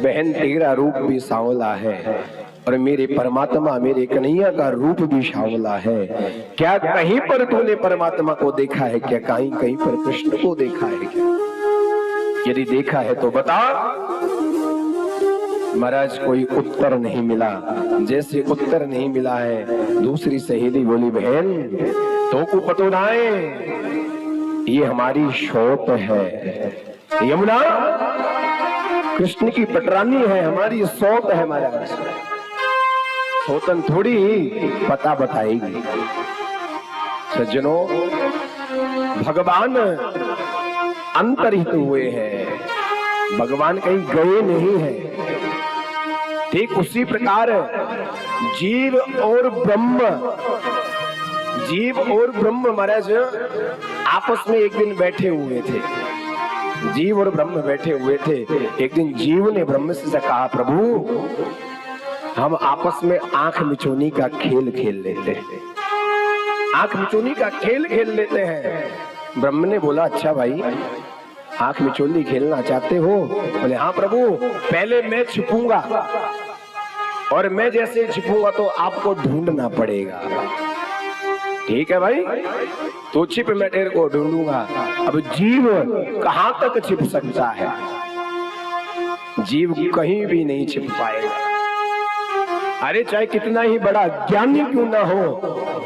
बहन, तेरा रूप भी सांवला है और मेरे परमात्मा मेरे कन्हैया का रूप भी सांवला है। क्या कहीं पर तूने परमात्मा को देखा है क्या? कहीं कहीं पर कृष्ण को देखा है क्या? यदि देखा है तो बता। महाराज कोई उत्तर नहीं मिला। जैसे उत्तर नहीं मिला है, दूसरी सहेली बोली, बहन तो को पतो ना है, ये हमारी शौत है। यमुना कृष्ण की पटरानी है, हमारी शौत है। महाराज सौतन थोड़ी पता बताएगी। सज्जनों, भगवान अंतर्हित हुए हैं, भगवान कहीं गए नहीं हैं। ठीक उसी प्रकार जीव और ब्रह्म महाराज आपस में एक दिन बैठे हुए थे। जीव और ब्रह्म बैठे हुए थे। एक दिन जीव ने ब्रह्म से कहा, प्रभु हम आपस में आंख मिचोनी का खेल खेल लेते हैं, आंख मिचोनी का खेल खेल लेते हैं। ब्रह्म ने बोला, अच्छा भाई आंख मिचोली खेलना चाहते हो? बोले हाँ प्रभु, पहले मैं छिपूंगा और मैं जैसे छिपूंगा तो आपको ढूंढना पड़ेगा। ठीक है भाई, तो छिप, मैं तेरे को ढूंढूंगा। अब जीव कहां तक छिप सकता है? जीव कहीं भी नहीं छिप पाएगा। अरे चाहे कितना ही बड़ा ज्ञानी क्यों ना हो,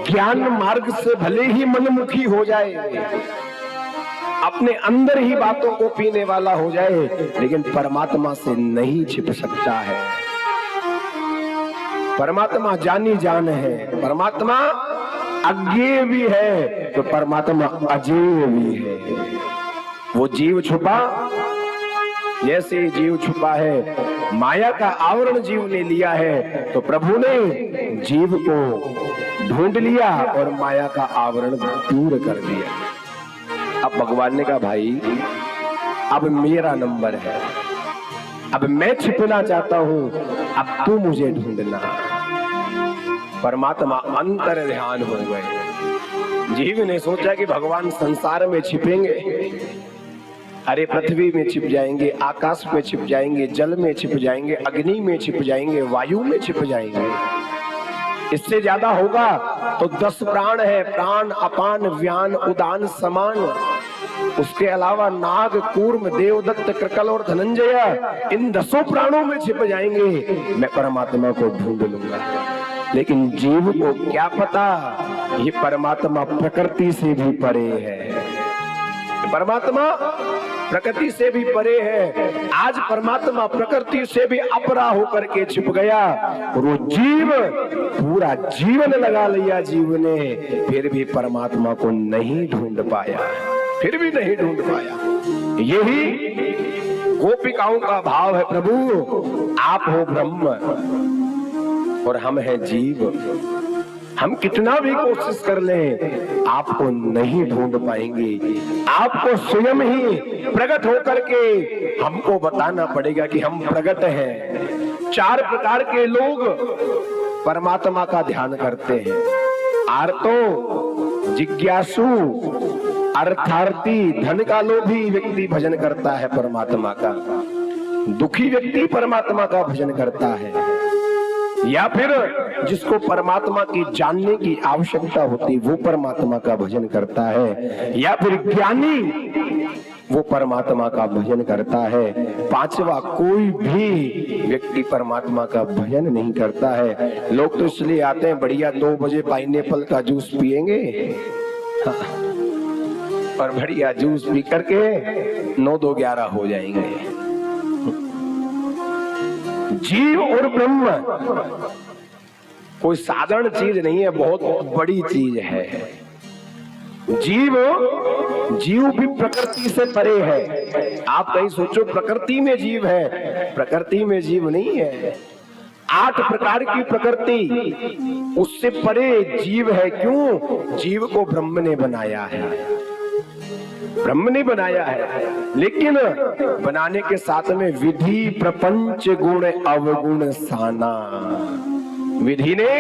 ज्ञान मार्ग से भले ही मनमुखी हो जाए, अपने अंदर ही बातों को पीने वाला हो जाए, लेकिन परमात्मा से नहीं छिप सकता है। परमात्मा जानी जान है, परमात्मा अज्ञेय भी है तो परमात्मा अजेय भी है। वो जीव छुपा, जैसे जीव छुपा है, माया का आवरण जीव ने लिया है, तो प्रभु ने जीव को ढूंढ लिया और माया का आवरण दूर कर दिया। अब भगवान ने कहा, भाई अब मेरा नंबर है, अब मैं छिपना चाहता हूं, अब तू मुझे ढूंढना। परमात्मा अंतर ध्यान हो गए। जीव ने सोचा कि भगवान संसार में छिपेंगे, अरे पृथ्वी में छिप जाएंगे, आकाश में छिप जाएंगे, जल में छिप जाएंगे, अग्नि में छिप जाएंगे, वायु में छिप जाएंगे। इससे ज्यादा होगा तो 10 प्राण है, प्राण अपान व्यान उदान समान। उसके अलावा नाग कूर्म देवदत्त कृकल और धनंजय, इन 10 प्राणों में छिप जाएंगे। मैं परमात्मा को ढूंढ लूंगा। लेकिन जीव को क्या पता, ये परमात्मा प्रकृति से भी परे है। परमात्मा प्रकृति से भी परे है। आज परमात्मा प्रकृति से भी अपरा होकर के छिप गया और वो जीव पूरा जीवन लगा लिया जीव ने, फिर भी परमात्मा को नहीं ढूंढ पाया, फिर भी नहीं ढूंढ पाया। यही गोपिकाओं का भाव है, प्रभु आप हो ब्रह्म और हम हैं जीव। हम कितना भी कोशिश कर लें, आपको नहीं ढूंढ पाएंगे। आपको स्वयं ही प्रकट होकर के हमको बताना पड़ेगा कि हम प्रकट हैं। 4 प्रकार के लोग परमात्मा का ध्यान करते हैं। आर्तो, जिज्ञासु, अर्थार्थी, धन का लोभी व्यक्ति भजन करता है परमात्मा का। दुखी व्यक्ति परमात्मा का भजन करता है। या फिर जिसको परमात्मा की जानने की आवश्यकता होती वो परमात्मा का भजन करता है, या फिर ज्ञानी वो परमात्मा का भजन करता है। पांचवा कोई भी व्यक्ति परमात्मा का भजन नहीं करता है। लोग तो इसलिए आते हैं बढ़िया 2 बजे पाइनएप्पल का जूस पिएंगे और बढ़िया जूस पी करके 9-2-11 हो जाएंगे। जीव और ब्रह्म कोई साधारण चीज नहीं है, बहुत बड़ी चीज है। जीव भी प्रकृति से परे है। आप कहीं सोचो प्रकृति में जीव है, प्रकृति में जीव नहीं है। 8 प्रकार की प्रकृति, उससे परे जीव है। क्यों? जीव को ब्रह्म ने बनाया है, ब्रह्म ने बनाया है। लेकिन बनाने के साथ में विधि प्रपंच गुण अवगुण साना, विधि ने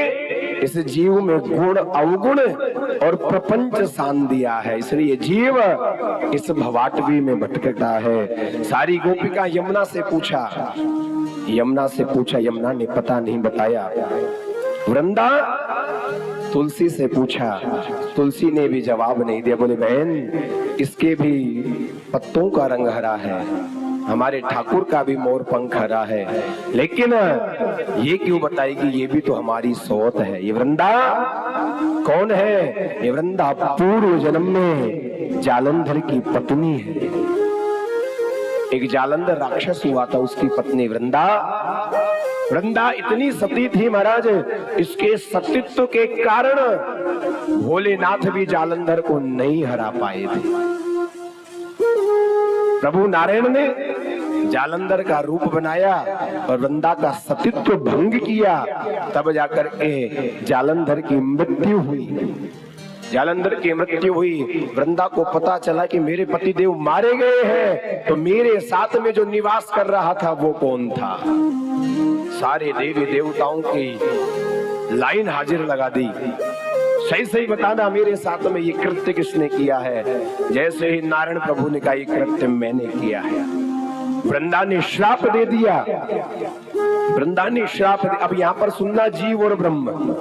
इस जीव में गुण अवगुण और प्रपंच सान दिया है। इसलिए जीव इस भवाटवी में भटकता है। सारी गोपिका यमुना से पूछा, यमुना ने पता नहीं बताया। वृंदा तुलसी से पूछा, तुलसी ने भी जवाब नहीं दिया। बोले बहन इसके भी पत्तों का रंग हरा है, हमारे ठाकुर का भी मोर पंख हरा है, लेकिन ये क्यों बताएगी? ये भी तो हमारी सोच है। ये वृंदा कौन है? ये वृंदा पूर्व जन्म में जालंधर की पत्नी है। एक जालंधर राक्षस हुआ था, उसकी पत्नी वृंदा। वृंदा इतनी सती थी महाराज, इसके सतीत्व के कारण भोलेनाथ भी जालंधर को नहीं हरा पाए थे। प्रभु नारायण ने जालंधर का रूप बनाया और वृंदा का सतीत्व भंग किया, तब जाकर के जालंधर की मृत्यु हुई। जालंधर की मृत्यु हुई। वृंदा को पता चला कि मेरे पति देव मारे गए हैं, तो मेरे साथ में जो निवास कर रहा था वो कौन था? सारे देवी देवताओं की लाइन हाजिर लगा दी, सही सही बताना मेरे साथ में ये कृत्य किसने किया है। जैसे ही नारायण प्रभु ने कहा ये कृत्य मैंने किया है, वृंदा ने श्राप दे दिया। वृंदा ने श्राप दे। अब यहाँ पर सुनना, जीव और ब्रह्म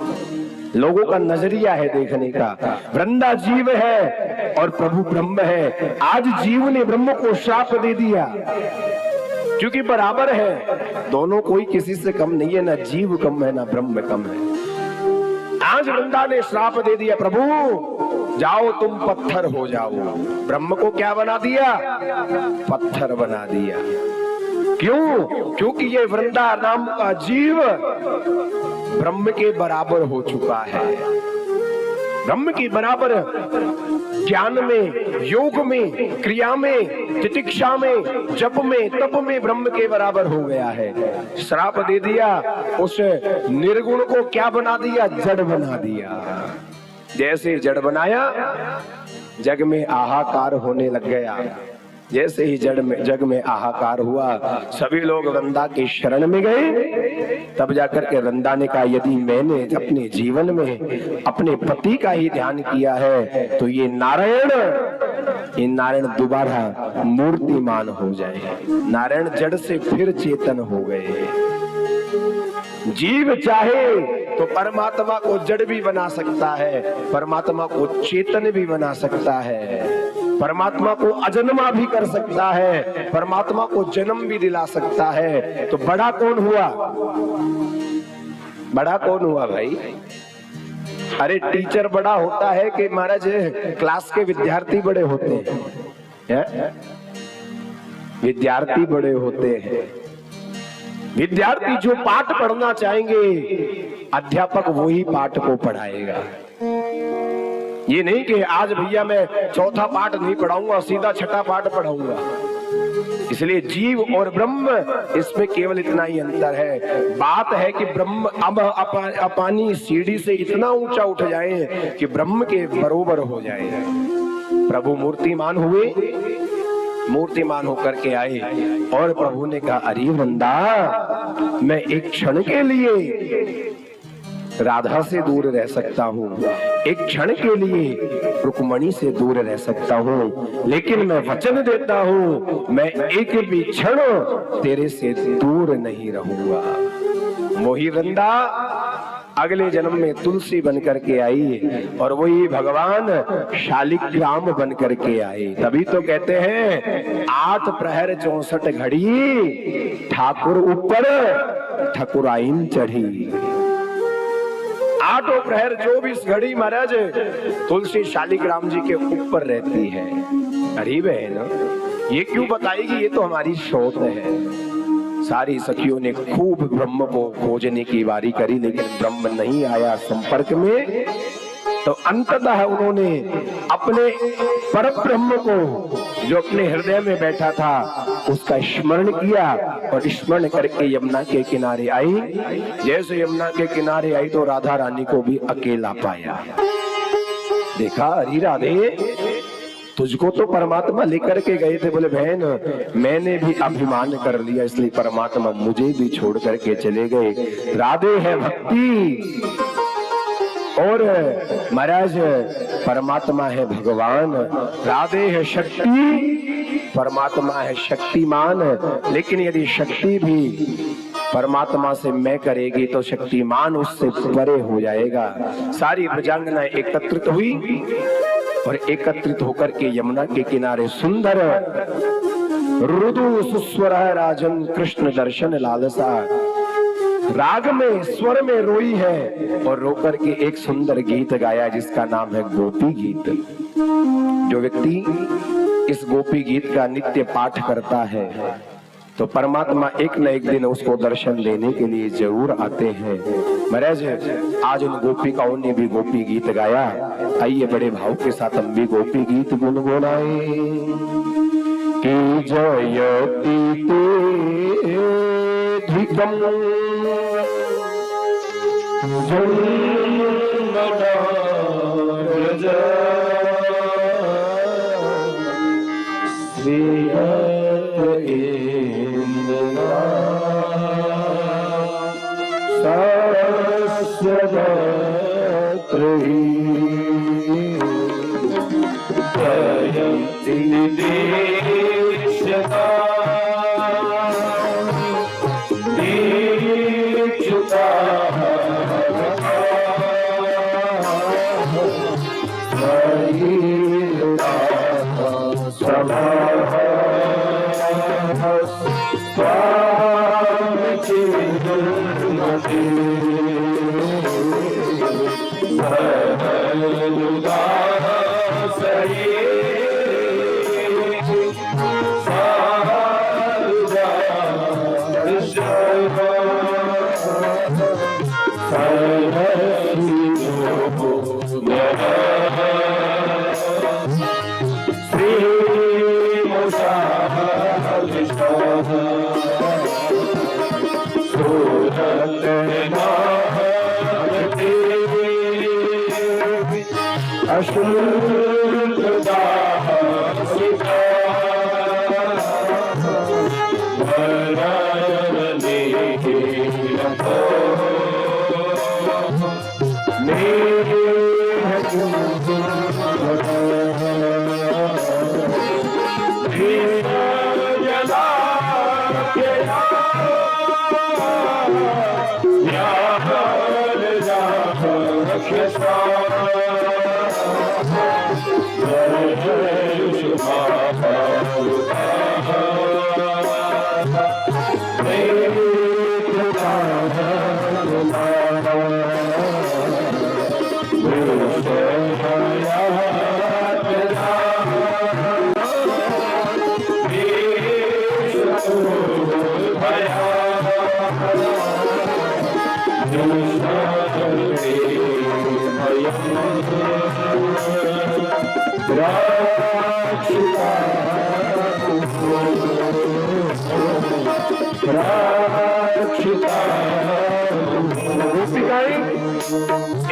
लोगों का नजरिया है देखने का। वृंदा जीव है और प्रभु ब्रह्म है। आज जीव ने ब्रह्म को श्राप दे दिया, क्योंकि बराबर है दोनों, कोई किसी से कम नहीं है, ना जीव कम है ना ब्रह्म कम है। आज वृंदा ने श्राप दे दिया, प्रभु जाओ तुम पत्थर हो जाओ। ब्रह्म को क्या बना दिया? पत्थर बना दिया। क्यों? क्योंकि ये वृंदा नाम का जीव ब्रह्म के बराबर हो चुका है। ब्रह्म के बराबर ज्ञान में, योग में, क्रिया में, तितिक्षा में, जप में, तप में ब्रह्म के बराबर हो गया है। श्राप दे दिया, उस निर्गुण को क्या बना दिया? जड़ बना दिया। जैसे जड़ बनाया, जग में हाहाकार होने लग गया। जैसे ही जग में हाहाकार हुआ, सभी लोग वृंदा के शरण में गए। तब जाकर के वृंदा ने कहा, यदि मैंने अपने जीवन में अपने पति का ही ध्यान किया है तो ये नारायण दोबारा मूर्तिमान हो जाए। नारायण जड़ से फिर चेतन हो गए। जीव चाहे तो परमात्मा को जड़ भी बना सकता है, परमात्मा को चेतन भी बना सकता है, परमात्मा को अजन्मा भी कर सकता है, परमात्मा को जन्म भी दिला सकता है। तो बड़ा कौन हुआ? बड़ा कौन हुआ भाई? अरे टीचर बड़ा होता है कि महाराज क्लास के विद्यार्थी बड़े होते हैं? विद्यार्थी बड़े होते हैं। विद्यार्थी जो पाठ पढ़ना चाहेंगे, अध्यापक वही पाठ को पढ़ाएगा। ये नहीं कि आज भैया मैं चौथा पाठ नहीं पढ़ाऊंगा, सीधा छठा पाठ पढ़ाऊंगा। इसलिए जीव और ब्रह्म, इसमें केवल इतना ही अंतर है। बात है कि ब्रह्म अब अपनी सीढ़ी से इतना ऊंचा उठ जाए कि ब्रह्म के बरोबर हो जाए। प्रभु मूर्तिमान हुए, मूर्तिमान होकर के आए और प्रभु ने कहा, अरे वृंदा, मैं एक क्षण के लिए राधा से दूर रह सकता हूँ, एक क्षण के लिए रुक्मणी से दूर रह सकता हूँ, लेकिन मैं वचन देता हूँ मैं एक भी क्षण तेरे से दूर नहीं रहूंगा। मोही वृंदा अगले जन्म में तुलसी बन करके आई और वही भगवान शालिग्राम बन करके आए। तभी तो कहते हैं 8 प्रहर 64 घड़ी ठाकुर ऊपर ठकुराइन चढ़ी। 8 प्रहर 24 घड़ी महाराज तुलसी शालिग्राम जी के ऊपर रहती है। गरीब है ना, ये क्यों बताएगी? ये तो हमारी शोध है। सारी सखियों ने खूब ब्रह्म को खोजने की बारी करी, लेकिन ब्रह्म नहीं आया संपर्क में। तो अंततः उन्होंने अपने परम ब्रह्म को जो अपने हृदय में बैठा था उसका स्मरण किया और स्मरण करके यमुना के किनारे आई। जैसे यमुना के किनारे आई तो राधा रानी को भी अकेला पाया। देखा, हरी राधे तुझको तो परमात्मा लेकर के गए थे। बोले बहन मैंने भी अभिमान कर लिया, इसलिए परमात्मा मुझे भी छोड़ करके चले गए। राधे है भक्ति और महाराज परमात्मा है भगवान। राधे है शक्ति, परमात्मा है शक्तिमान। लेकिन यदि शक्ति भी परमात्मा से मैं करेगी तो शक्तिमान उससे परे हो जाएगा। सारी प्रजांगना एकत्रित हुई और एकत्रित होकर के यमुना के किनारे सुंदर रुदु सुस्वर राजन कृष्ण दर्शन लालसा राग में स्वर में रोई है और रोकर के एक सुंदर गीत गाया जिसका नाम है गोपी गीत। जो व्यक्ति इस गोपी गीत का नित्य पाठ करता है तो परमात्मा एक न एक दिन उसको दर्शन देने के लिए जरूर आते हैं। महाराज आज उन गोपिकाओं ने भी गोपी गीत गाया। आइए बड़े भाव के साथ हम भी गोपी गीत गुनगुनाए। कि जयति धिकम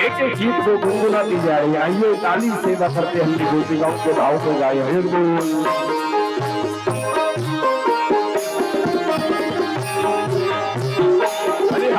एक एक गीत को गुनगुनाती जा रही है। आइए ताली सेवा करते हम गोपिकाओं के भाव को गाए। हरि बोल। खाली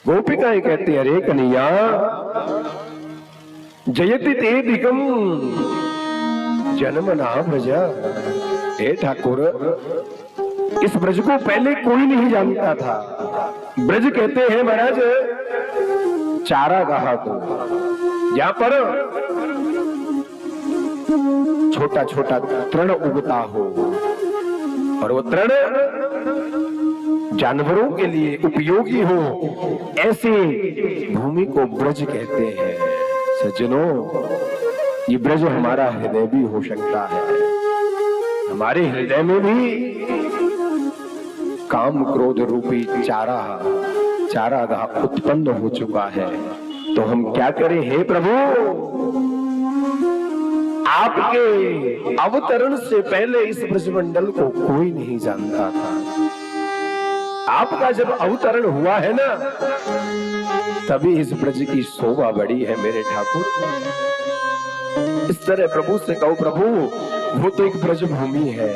गोपिकाएं कहती हैं, अरे कन्हैया, जयति तेदिकम जन्म ना ब्रज। हे ठाकुर, इस ब्रज को पहले कोई नहीं जानता था। ब्रज कहते हैं महाराज चारागाह को, जहां पर छोटा छोटा तृण उगता हो, और वो तृण जानवरों के लिए उपयोगी हो, ऐसे भूमि को ब्रज कहते हैं। सज्जनों, ये ब्रज हमारा हृदय भी हो सकता है। हमारे हृदय में भी काम क्रोध रूपी चारागाह उत्पन्न हो चुका है। तो हम क्या करें? हे प्रभु, आपके अवतरण से पहले इस ब्रजमंडल को कोई नहीं जानता था। आपका जब अवतरण हुआ है ना, तभी इस ब्रज की शोभा बढ़ी है मेरे ठाकुर। इस तरह प्रभु से कहो, प्रभु वो तो एक ब्रज भूमि है,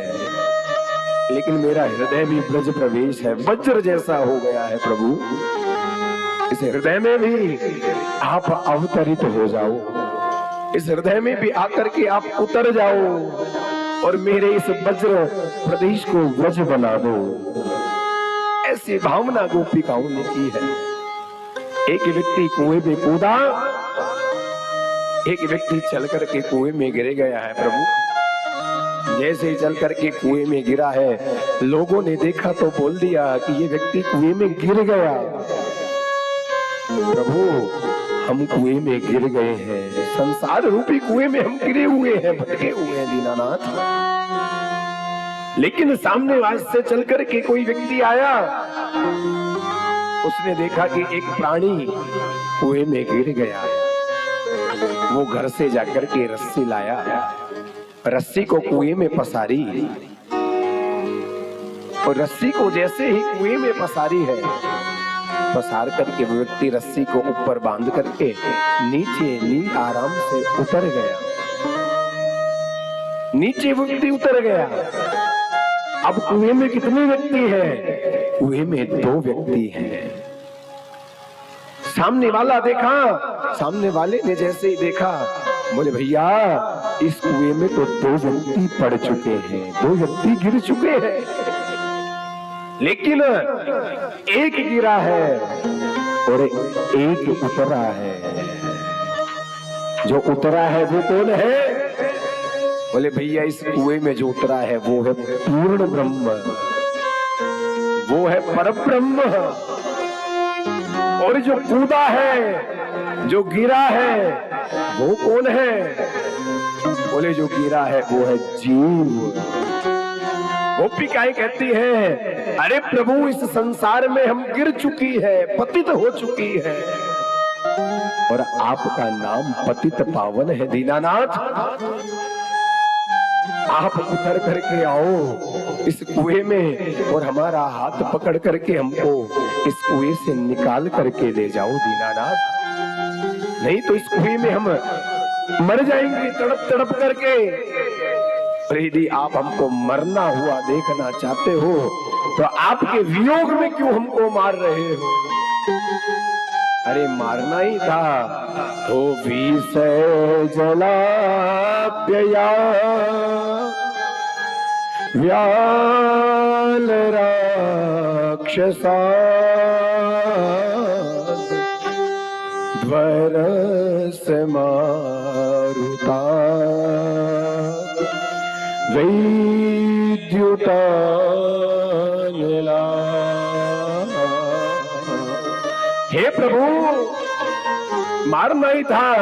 लेकिन मेरा हृदय भी ब्रज प्रवेश है, वज्र जैसा हो गया है। प्रभु, इस हृदय में भी आप अवतरित हो जाओ, इस हृदय में भी आकर के आप उतर जाओ और मेरे इस वज्र प्रदेश को ब्रज बना दो। ऐसी भावना गोपिकाओं ने की है। एक व्यक्ति कुएं में कूदा, एक व्यक्ति चल करके कुएं में गिर गया है। प्रभु, जैसे ही चल करके कुएं में गिरा है, लोगों ने देखा तो बोल दिया कि ये व्यक्ति कुएं में गिर गया। प्रभु, हम कुएं में गिर गए हैं, संसार रूपी कुएं में हम गिरे हुए हैं, भटके हुए हैं दीनानाथ। लेकिन सामने वास से चल करके कोई व्यक्ति आया, उसने देखा कि एक प्राणी कुएं में गिर गया है। वो घर से जाकर के रस्सी लाया, रस्सी को कुएं में पसारी, और रस्सी को जैसे ही कुएं में पसारी है, पसार करके वो व्यक्ति रस्सी को ऊपर बांध करके नीचे आराम से उतर गया। नीचे व्यक्ति उतर गया। अब कुएं में कितने व्यक्ति हैं? कुएं में 2 व्यक्ति हैं। सामने वाला देखा, सामने वाले ने जैसे ही देखा, बोले भैया इस कुएं में तो 2 व्यक्ति पड़ चुके हैं, 2 व्यक्ति गिर चुके हैं, लेकिन एक गिरा है और एक उतरा है। जो उतरा है वो कौन है? बोले भैया इस कुएं में जो उतरा है वो है पूर्ण ब्रह्म, वो है परब्रह्म। और जो कूदा है, जो गिरा है, वो कौन है? बोले जो गिरा है वो है जीव। गोपिकाएं कहती हैं, अरे प्रभु इस संसार में हम गिर चुकी है, पतित हो चुकी है, और आपका नाम पतित पावन है दीनानाथ। आप उतर करके आओ इस कुएं में और हमारा हाथ पकड़ करके हमको इस कुएं से निकाल करके ले जाओ दीनानाथ। नहीं तो इस कुएं में हम मर जाएंगे तड़प तड़प करके। यदि आप हमको मरना हुआ देखना चाहते हो तो आपके वियोग में क्यों हमको मार रहे हो? अरे मारना ही था तो विष जलाप्यया व्याल राक्षसा ध्वरस मारुता वैद्युता हे प्रभु, मारना ही था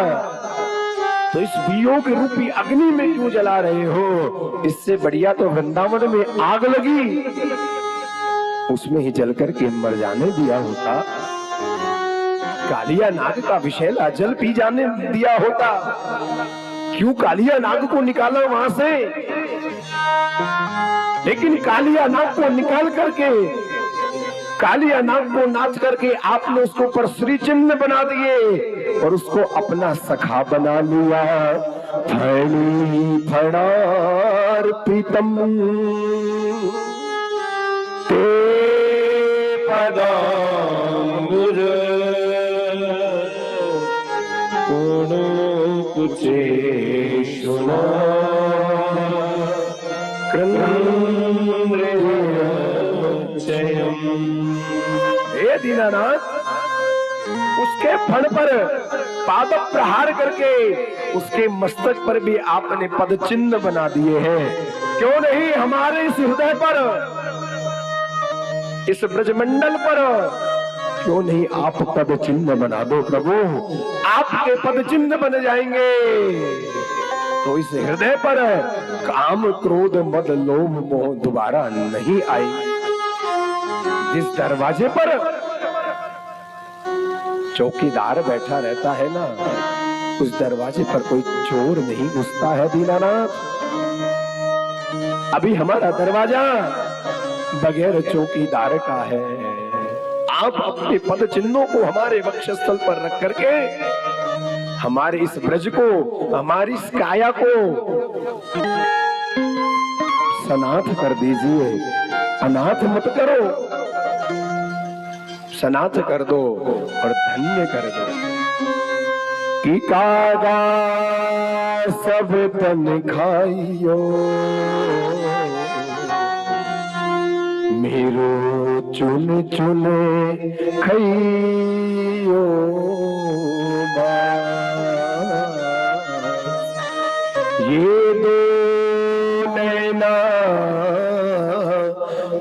तो इस वियोग रूपी अग्नि में क्यों जला रहे हो? इससे बढ़िया तो वृंदावन में आग लगी, उसमें ही जल करके मर जाने दिया होता। कालिया नाग का विषैला जल पी जाने दिया होता। क्यों कालिया नाग को निकाला वहां से? लेकिन कालिया नाग को निकाल करके, कालिया नाग को नाच करके आपने उसको ऊपर श्री चिन्ह बना दिए और उसको अपना सखा बना लिया। फणी फणार प्रीतम ते पदांबुज कोनो कुचे सुना हे दीनानाथ, उसके फण पर पाद प्रहार करके उसके मस्तक पर भी आपने पद चिन्ह बना दिए हैं। क्यों नहीं हमारे इस हृदय पर इस ब्रजमंडल पर क्यों नहीं आप पद चिन्ह बना दो प्रभु, आपके पद चिन्ह बन जाएंगे तो इस हृदय पर काम क्रोध मद लोभ मोह दोबारा नहीं आएंगे। जिस दरवाजे पर चौकीदार बैठा रहता है ना, उस दरवाजे पर कोई चोर नहीं घुसता है दीनानाथ। अभी हमारा दरवाजा बगैर चौकीदार का है। आप अपने पद चिन्हों को हमारे वक्षस्थल पर रख करके हमारे इस ब्रज को, हमारी इस काया को सनाथ कर दीजिए, अनाथ मत करो, सनाथ कर दो और धन्य कर दो। कि कागा सब तन खाइयो, मेरो चुन चुन खइयो ये दो नैना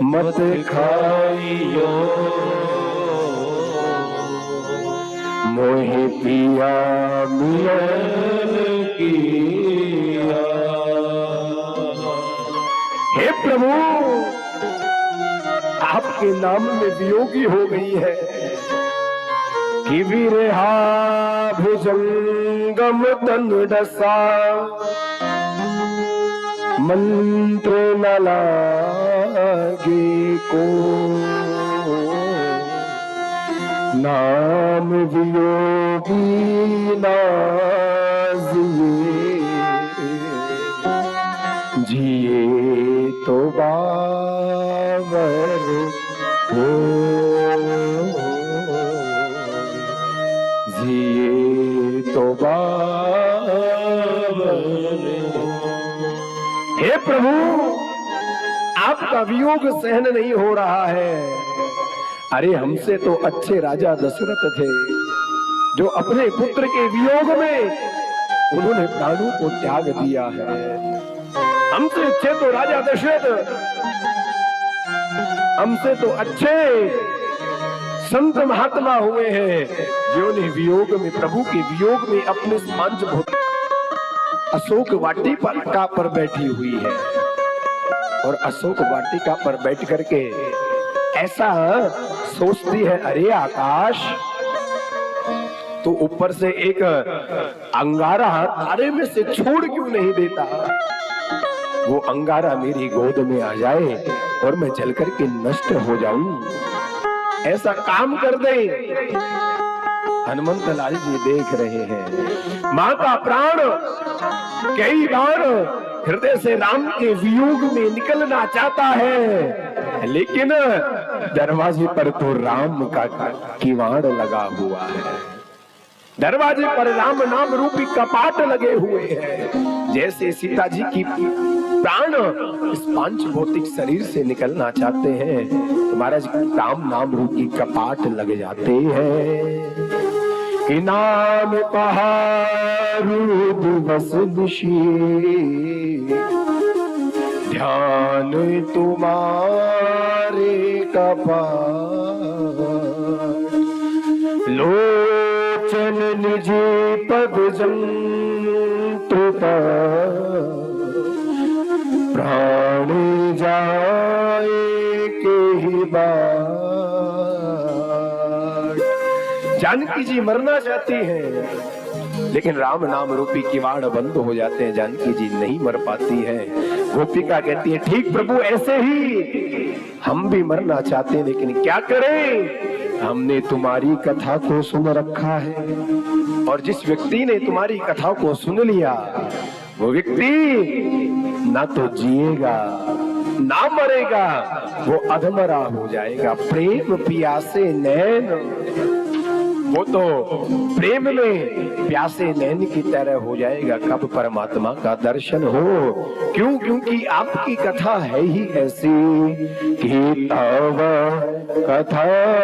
मत खाइयो, मोहे पिया मिलन किया। हे प्रभु, आपके नाम में वियोगी हो गई है कि विरहा भुजंगम तन डसा, मंत्र न लागे को, नाम वियोगी ना जिए तो बावर हो, जिए तो बावर हो। हे प्रभु, आपका वियोग सहन नहीं हो रहा है। अरे हमसे तो अच्छे राजा दशरथ थे जो अपने पुत्र के वियोग में उन्होंने प्राणों को त्याग दिया है। हमसे अच्छे तो राजा दशरथ, हमसे तो अच्छे संत महात्मा हुए हैं जिन्होंने वियोग में, प्रभु के वियोग में अपने मंच अशोक वाटिका पर बैठी हुई है और अशोक वाटिका पर बैठ करके ऐसा सोचती है, अरे आकाश तो ऊपर से एक अंगारा तारे में से छोड़ क्यों नहीं देता, वो अंगारा मेरी गोद में आ जाए और मैं जल करके नष्ट हो जाऊं, ऐसा काम कर दे। हनुमंत लाल जी देख रहे हैं मां का प्राण कई बार हृदय से राम के वियोग में निकलना चाहता है, लेकिन दरवाजे पर तो राम का किवाड़ लगा हुआ है, दरवाजे पर राम नाम रूपी कपाट लगे हुए हैं। जैसे सीता जी की प्राण इस पांच भौतिक शरीर से निकलना चाहते हैं तो महाराज राम नाम रूपी कपाट लग जाते हैं। कि नाम पहाड़ू दिवस निशी, ध्यान तुम्हारे कपाट, लोचन निजी पद जंतु प्राण जाए के ही बात। जानकी जी मरना चाहती हैं लेकिन राम नाम रूपी किवाड़ बंद हो जाते हैं, जानकी जी नहीं मर पाती है। गोपिका कहती है, ठीक प्रभु ऐसे ही हम भी मरना चाहते हैं लेकिन क्या करें, हमने तुम्हारी कथा को सुन रखा है और जिस व्यक्ति ने तुम्हारी कथा को सुन लिया वो व्यक्ति ना तो जिएगा ना मरेगा, वो अधमरा हो जाएगा। प्रेम पियासे नैन, वो तो प्रेम में प्यासे नैन की तरह हो जाएगा, कब परमात्मा का दर्शन हो। क्यों? क्योंकि आपकी कथा है ही ऐसी कि तव कथामृतम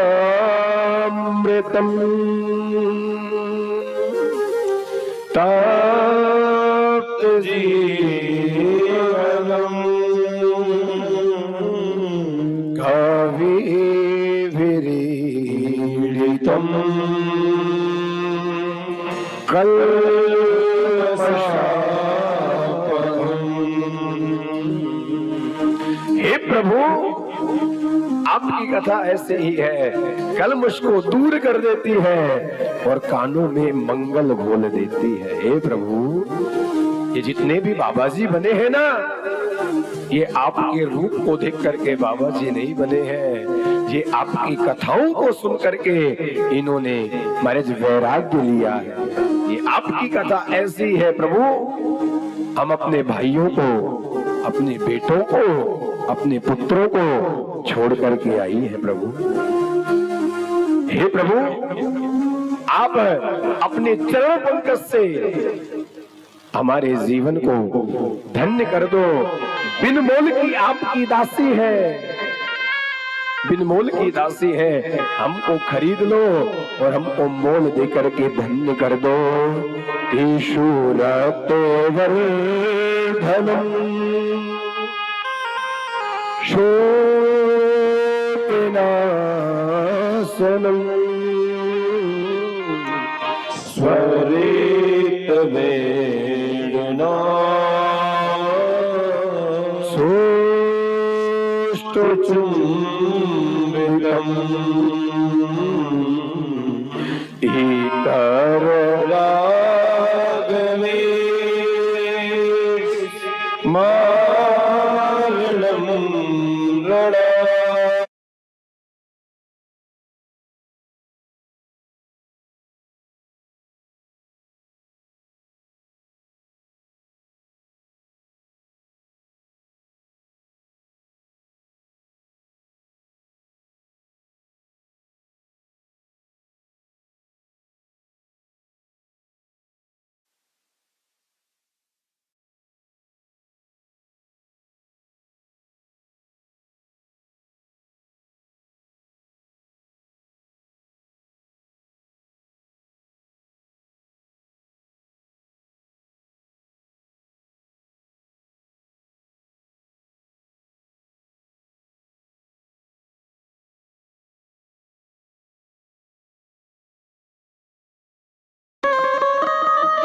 तप्त जीवनम कवि तम हे प्रभु, आपकी कथा ऐसे ही है, कलमश को दूर कर देती है और कानों में मंगल घोल देती है। हे प्रभु, ये जितने भी बाबा जी बने हैं ना, ये आपके रूप को देख करके बाबा जी नहीं बने हैं, ये आपकी कथाओं को सुन करके इन्होंने महाराज वैराग्य लिया है। ये आपकी कथा ऐसी है प्रभु, हम अपने भाइयों को, अपने बेटों को, अपने पुत्रों को छोड़ करके आई है प्रभु। हे प्रभु, आप अपने चरण पंकज से हमारे जीवन को धन्य कर दो। बिन मोल की आपकी दासी है, बिन मोल की दासी है, हमको खरीद लो और हमको मोल दे करके धन्य कर दो। ईशुरतो वर्धनम शोकनाशनम स्वरित वेदना सोष्ठचुम्बितम इतररागमे मारणम रणा।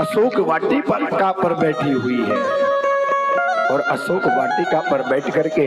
अशोक वाटिका पर बैठी हुई है और अशोक वाटिका पर बैठ करके